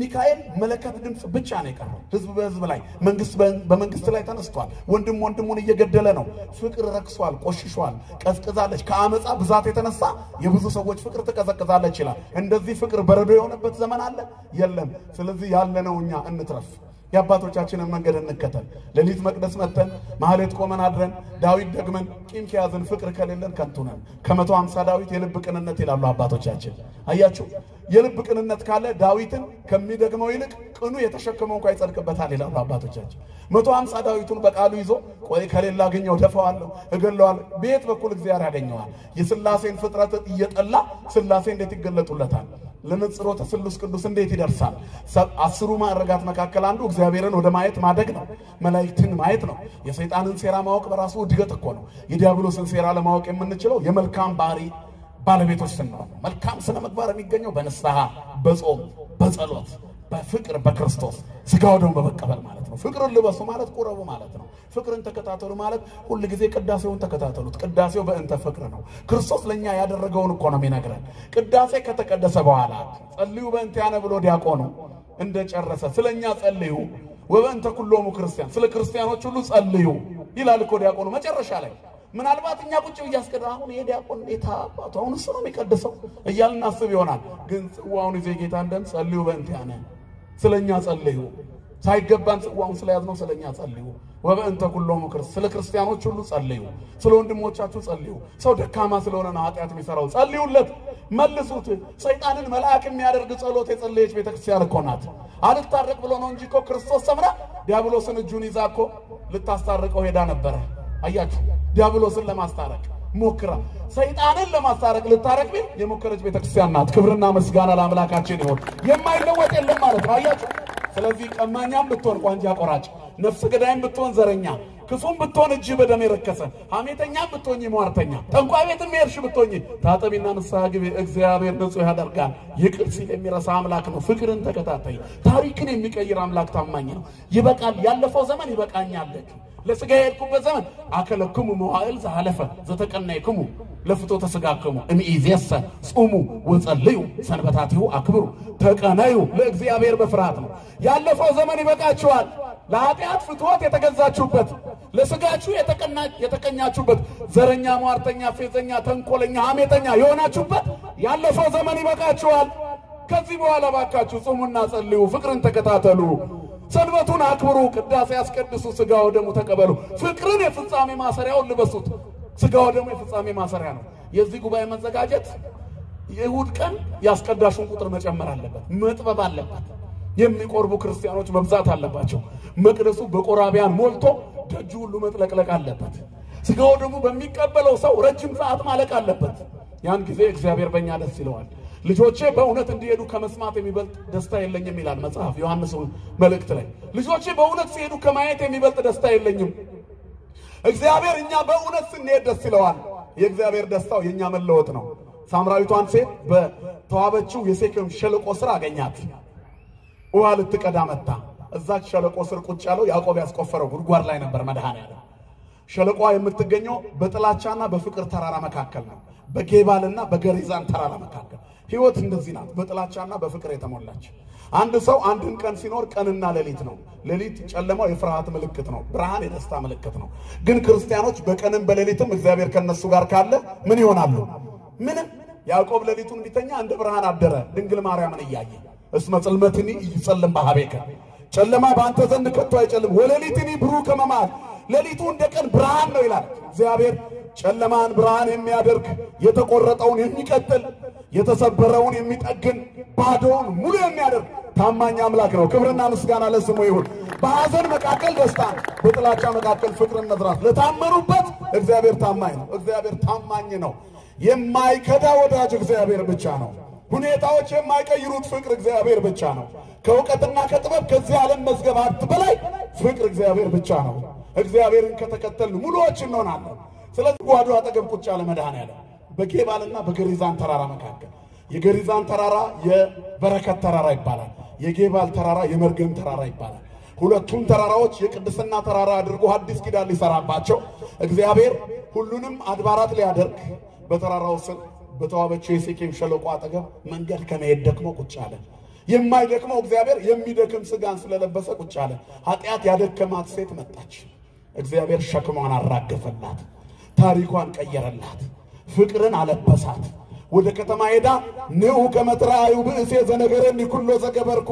ሚካኤል መለከት ድምጽ ብቻ ነው የቀረው ህዝብ በህዝብ ላይ መንግስት በመንግስት ላይ ተነስቷል ወንድም ወንድሙን እየገደለ ነው ፍቅር ረክሷል ቆሽሿል ቀዝቅዛለች ከአመጻ ብዛት የተነሳ የብዙ ሰዎች ፍቅር ተቀዘቅዛለች ይላል እንደዚህ ፍቅር በረዶ የሆነበት ዘመን አለ የለም ስለዚህ ያለነው እኛ እንትረፍ የአባቶቻችንን መንገድ እንከተል ለሊት መቅደስ መተን ማህሌት ቆመን አድረን ዳዊት ደግመን ቂም ከያዝን ፍቅር ከሌለን ከንቱ ነን ከ150 ዳዊት የልብ ቅንነት ይላሉ አባቶቻችን አያችሁ የልብ ቅንነት ካለ ዳዊትን ከሚደግመው ይልቅ ቅኑ የተሸከመው እንኳን ይጸድቅበታል ይላሉ አባቶቻችን 150 ዳዊቱን በቃሉ ይዞ ቆይ ከሌላ አገኘው ደፋዋለሁ እገለዋለሁ ቤት በኩል እግዚአብሔር ያገኘዋል የሥላሴን ፍጥረት እየጠላ ሥላሴ እንዴት ይገለጡለታል ለነጽሮተ ስሉስ ቅዱስ እንዴት ይደርሳል አስሩ ማረጋት መካከል አንዱ እግዚአብሔርን ወደ ማየት ማደግ ነው መላእክትን ማየት ነው የሰይጣንን ሴራ ማወቅ በራሱ እድገት እኮ ነው የዲያብሎስን ሴራ ለማወቅ የምንችለው የመልካም ባህሪ ባለቤቶች ስንሆን መልካም ስነ ምግባር የሚገኘው በንስሐ በጾም በጸሎት በፍቅር በክርስቶስ ስጋው ደሙ በመቀበል ማለት ነው ፍቅርን ልበሱ ማለት ቁረቡ ማለት ነው ፍቅርን ተከታተሉ ማለት ሁሉ ጊዜ ቅዳሴውን ተከታተሉት ቅዳሴው በእንተ ፍቅር ነው ክርስቶስ ለኛ ያደረገውን እኮ ነው የሚነግረን ቅዳሴ ከተቀደሰ በኋላ ጸልዩ በእንቲያነ ብሎ ዲያቆኑ እንደጨረሰ ስለኛ ጸልዩ ወበእንተ ኩሎሙ ክርስቲያን ስለ ክርስቲያኖች ሁሉ ጸልዩ ይላል እኮ ዲያቆኑ መጨረሻ ላይ ምናልባት እኛ ቁጭ ብያስቀዳ አሁን የዲያቆን የታባቱ አሁን እሱ ነው የሚቀድሰው እያልን አስብ ይሆናል ግን ጽዋውን ይዘ ጌታ እንደም ጸልዩ በእንቲያነ ስለኛ ጸልዩ ሳይገባን ጽዋውን ስለያዝነው ስለኛ ጸልዩ ወበእንተ ኩሎሙ ክርስቲያን ስለ ክርስቲያኖች ሁሉ ጸልዩ ስለ ወንድሞቻችሁ ጸልዩ ሰው ደካማ ስለሆነ ነው ኃጢአት የሚሰራው ጸልዩለት መልሱት ሰይጣንን መልአክ የሚያደርግ ጸሎት የጸለየች ቤተክርስቲያን እኮ ናት አልታረቅ ብሎ ነው እንጂ እኮ ክርስቶስ ሰምራ ዲያብሎስን እጁን ይዛ እኮ ልታስታርቀው ሄዳ ነበር አያችሁ ዲያብሎስን ለማስታረቅ ሞክራ ሰይጣንን ለማሳረቅ ልታረቅ ቢል የሞከረች ቤተክርስቲያን ናት። ክብርና ምስጋና ለአምላካችን ይሁን። የማይለወጥ የለም ማለት ነው። አያችሁ። ስለዚህ ቀማኛም ብትሆን ቋንጃ ቆራጭ፣ ነፍስ ገዳይም ብትሆን ዘረኛ፣ ክፉም ብትሆን እጅ በደም የረከሰ፣ ሐሜተኛም ብትሆን ሟርተኛ፣ ጠንቋይ ቤትም የሄድሽ ብትሆን ታጠቢና ንስሐ ግቢ። እግዚአብሔር ንጹሕ ያደርጋል። ይቅር ሲል የሚረሳ አምላክ ነው። ፍቅርን ተከታታይ ታሪክን የሚቀይር አምላክ ታማኝ ነው። ይበቃል። ያለፈው ዘመን ይበቃኛል። ለስጋ የሄድኩበት ዘመን አከለክሙ መዋዕል ዘሐለፈ ዘተቀናይክሙ ለፍቶተ ሥጋክሙ እምይእዜሰ ጹሙ ወጸልዩ ሰንበታቲሁ አክብሩ ተቀነዩ ለእግዚአብሔር በፍርሃት ነው። ያለፈው ዘመን ይበቃችኋል። ለኃጢአት ፍትወት የተገዛችሁበት፣ ለስጋችሁ የተቀኛችሁበት፣ ዘረኛ፣ ሟርተኛ፣ ፌዘኛ፣ ተንኮለኛ፣ ሐሜተኛ የሆናችሁበት ያለፈው ዘመን ይበቃችኋል። ከዚህ በኋላ ባካችሁ ጹሙና ጸልዩ፣ ፍቅርን ተከታተሉ፣ ሰንበቱን አክብሩ፣ ቅዳሴ ያስቀድሱ፣ ሥጋው ደሙ ተቀበሉ። ፍቅርን የፍጻሜ ማሰሪያውን ልበሱት። ሥጋው ደሙ የፍጻሜ ማሰሪያ ነው። የዚህ ጉባኤ መዘጋጀት የእሑድ ቀን ያስቀዳሹን ቁጥር መጨመር አለበት፣ መጥበብ አለበት። የሚቆርቡ ክርስቲያኖች መብዛት አለባቸው። መቅደሱ በቆራቢያን ሞልቶ ደጁ ሁሉ መጥለቅለቅ አለበት። ሥጋው ደሙ በሚቀበለው ሰው ረጅም ሰዓት ማለቅ አለበት። ያን ጊዜ እግዚአብሔር በእኛ ደስ ይለዋል። ልጆቼ በእውነት እንዲሄዱ ከመስማት የሚበልጥ ደስታ የለኝም ይላል መጽሐፍ ዮሐንስ መልእክት ላይ። ልጆቼ በእውነት ሲሄዱ ከማየት የሚበልጥ ደስታ የለኝም። እግዚአብሔር እኛ በእውነት ስንሄድ ደስ ይለዋል። የእግዚአብሔር ደስታው የኛ መለወጥ ነው። ሳምራዊቷን ሴት በተዋበችው የሴኬም ሸለቆ ስር አገኛት። ውሃ ልትቀዳ መጣ። እዛች ሸለቆ ስር ቁጭ ያለው ያዕቆብ ያስቆፈረው ጉድጓድ ላይ ነበር መድኃኔዓለም። ሸለቆዋ የምትገኘው በጥላቻና በፍቅር ተራራ መካከል ነው። በጌባልና በገሪዛን ተራራ መካከል። ሕይወት እንደዚህ ናት፣ በጥላቻና በፍቅር የተሞላች። አንድ ሰው አንድን ቀን ሲኖር ቀንና ሌሊት ነው። ሌሊት ጨለማው የፍርሃት ምልክት ነው፣ ብርሃን የደስታ ምልክት ነው። ግን ክርስቲያኖች በቀንም በሌሊትም እግዚአብሔር ከነሱ ጋር ካለ ምን ይሆናሉ? ምንም። ያዕቆብ ሌሊቱን ቢተኛ እንደ ብርሃን አደረ፣ ድንግል ማርያምን እያየ። እስመ ጽልመትኒ ይጸልም በኀቤከ፣ ጨለማ በአንተ ዘንድ ከቶ አይጨልም። ወሌሊትኒ ብሩህ ከመ ሌሊቱ እንደ ቀን ብርሃን ነው ይላል እግዚአብሔር። ጨለማን ብርሃን የሚያደርግ፣ የተቆረጠውን የሚቀጥል፣ የተሰበረውን የሚጠግን፣ ባዶውን ሙሉ የሚያደርግ ታማኝ አምላክ ነው። ክብርና ምስጋና ለስሙ ይሁን። በሐዘን መካከል ደስታን፣ በጥላቻ መካከል ፍቅርን መዝራት ለታመኑበት እግዚአብሔር ታማኝ ነው። እግዚአብሔር ታማኝ ነው። የማይከዳ ወዳጅ እግዚአብሔር ብቻ ነው። ሁኔታዎች የማይቀይሩት ፍቅር እግዚአብሔር ብቻ ነው። ከእውቀትና ከጥበብ ከዚህ ዓለም መዝገብ ሀብት በላይ ፍቅር እግዚአብሔር ብቻ ነው። እግዚአብሔርን ከተከተልን ሙሉዎች እንሆናለን። ስለዚህ ጓዶ አጠገብ ቁጭ ያለ መድኃኔዓለም በጌባልና በገሪዛን ተራራ መካከል። የገሪዛን ተራራ የበረከት ተራራ ይባላል። የጌባል ተራራ የመርገም ተራራ ይባላል። ሁለቱም ተራራዎች የቅድስና ተራራ አድርጎ አዲስ ኪዳን ሊሰራባቸው እግዚአብሔር ሁሉንም አድባራት ሊያደርግ በተራራው ስር በተዋበችው የሴኬም ሸለቆ አጠገብ መንገድ ከመሄድ ደክሞ ቁጭ አለ። የማይደክመው እግዚአብሔር የሚደክም ስጋን ስለለበሰ ቁጭ አለ። ኃጢአት ያደከማት ሴት መጣች። እግዚአብሔር ሸክሟን አራገፈላት፣ ታሪኳን ቀየረላት፣ ፍቅርን አለበሳት። ወደ ከተማ ሄዳ ንዑ ከመ ትረአዩ ብእሴ ዘነገረኒ ኩሎ ዘገበርኩ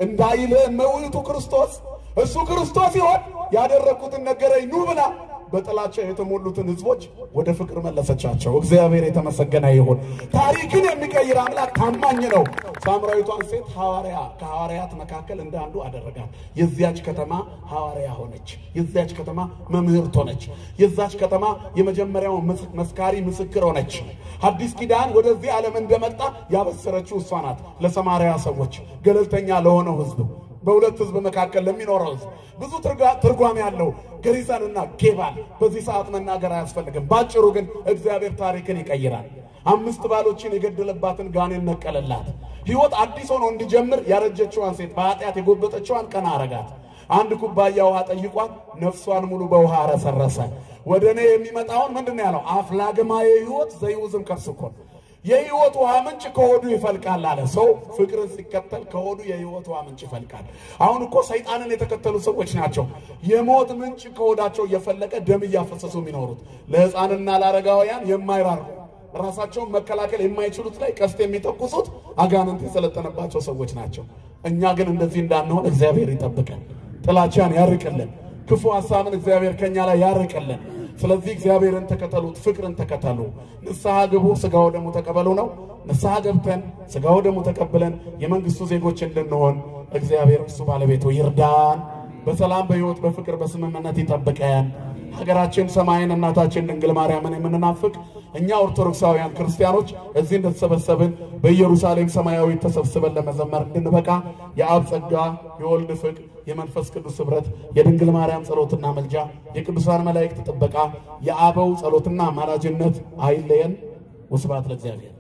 እንዳይለ እመውእቱ ክርስቶስ፣ እሱ ክርስቶስ ይሆን ያደረኩትን ነገረኝ ኑ ብላ በጥላቻ የተሞሉትን ህዝቦች ወደ ፍቅር መለሰቻቸው። እግዚአብሔር የተመሰገነ ይሁን። ታሪክን የሚቀይር አምላክ ታማኝ ነው። ሳምራዊቷን ሴት ሐዋርያ ከሐዋርያት መካከል እንዳንዱ አደረጋት። የዚያች ከተማ ሐዋርያ ሆነች። የዚያች ከተማ መምህርት ሆነች። የዛች ከተማ የመጀመሪያው መስካሪ ምስክር ሆነች። አዲስ ኪዳን ወደዚህ ዓለም እንደመጣ ያበሰረችው እሷ ናት። ለሰማርያ ሰዎች፣ ገለልተኛ ለሆነው ህዝብ፣ በሁለት ህዝብ መካከል ለሚኖረው ህዝብ ብዙ ትርጓሜ ያለው ገሪዛንና ጌባል በዚህ ሰዓት መናገር አያስፈልግም። ባጭሩ ግን እግዚአብሔር ታሪክን ይቀይራል። 5 ባሎችን የገደለባትን ጋኔን ነቀለላት። ሕይወት አዲስ ሆኖ እንዲጀምር ያረጀችዋን ሴት በኃጢአት የጎበጠችዋን ቀና አረጋት። አንድ ኩባያ ውሃ ጠይቋት ነፍሷን ሙሉ በውሃ አረሰረሰ። ወደኔ የሚመጣውን ምንድነው ያለው? አፍላግማየ ሕይወት ዘይውዝም ከርስኮን የሕይወት ውሃ ምንጭ ከሆዱ ይፈልቃል አለ። ሰው ፍቅርን ሲከተል ከሆዱ የሕይወት ውሃ ምንጭ ይፈልቃል። አሁን እኮ ሰይጣንን የተከተሉ ሰዎች ናቸው የሞት ምንጭ ከሆዳቸው እየፈለቀ ደም እያፈሰሱ የሚኖሩት። ለሕፃንና ለአረጋውያን የማይራሩ ራሳቸውን መከላከል የማይችሉት ላይ ቀስት የሚተኩሱት አጋንንት የሰለጠነባቸው ሰዎች ናቸው። እኛ ግን እንደዚህ እንዳንሆን እግዚአብሔር ይጠብቀን፣ ጥላቻን ያርቅልን፣ ክፉ ሐሳብን እግዚአብሔር ከኛ ላይ ያርቅልን። ስለዚህ እግዚአብሔርን ተከተሉት፣ ፍቅርን ተከተሉ፣ ንስሐ ግቡ፣ ሥጋው ደሙ ተቀበሉ ነው። ንስሐ ገብተን ሥጋው ደሙ ተቀብለን የመንግስቱ ዜጎች እንድንሆን እግዚአብሔር እሱ ባለቤቱ ይርዳን። በሰላም በሕይወት በፍቅር በስምምነት ይጠብቀን። ሀገራችን ሰማይን እናታችን ድንግል ማርያምን የምንናፍቅ እኛ ኦርቶዶክሳውያን ክርስቲያኖች እዚህ እንደተሰበሰብን በኢየሩሳሌም ሰማያዊ ተሰብስበን ለመዘመር እንድንበቃ የአብ ጸጋ የወልድ ፍቅር የመንፈስ ቅዱስ ኅብረት የድንግል ማርያም ጸሎትና መልጃ የቅዱሳን መላእክት ጥበቃ የአበው ጸሎትና አማላጅነት አይለየን። ወስብሐት ለእግዚአብሔር።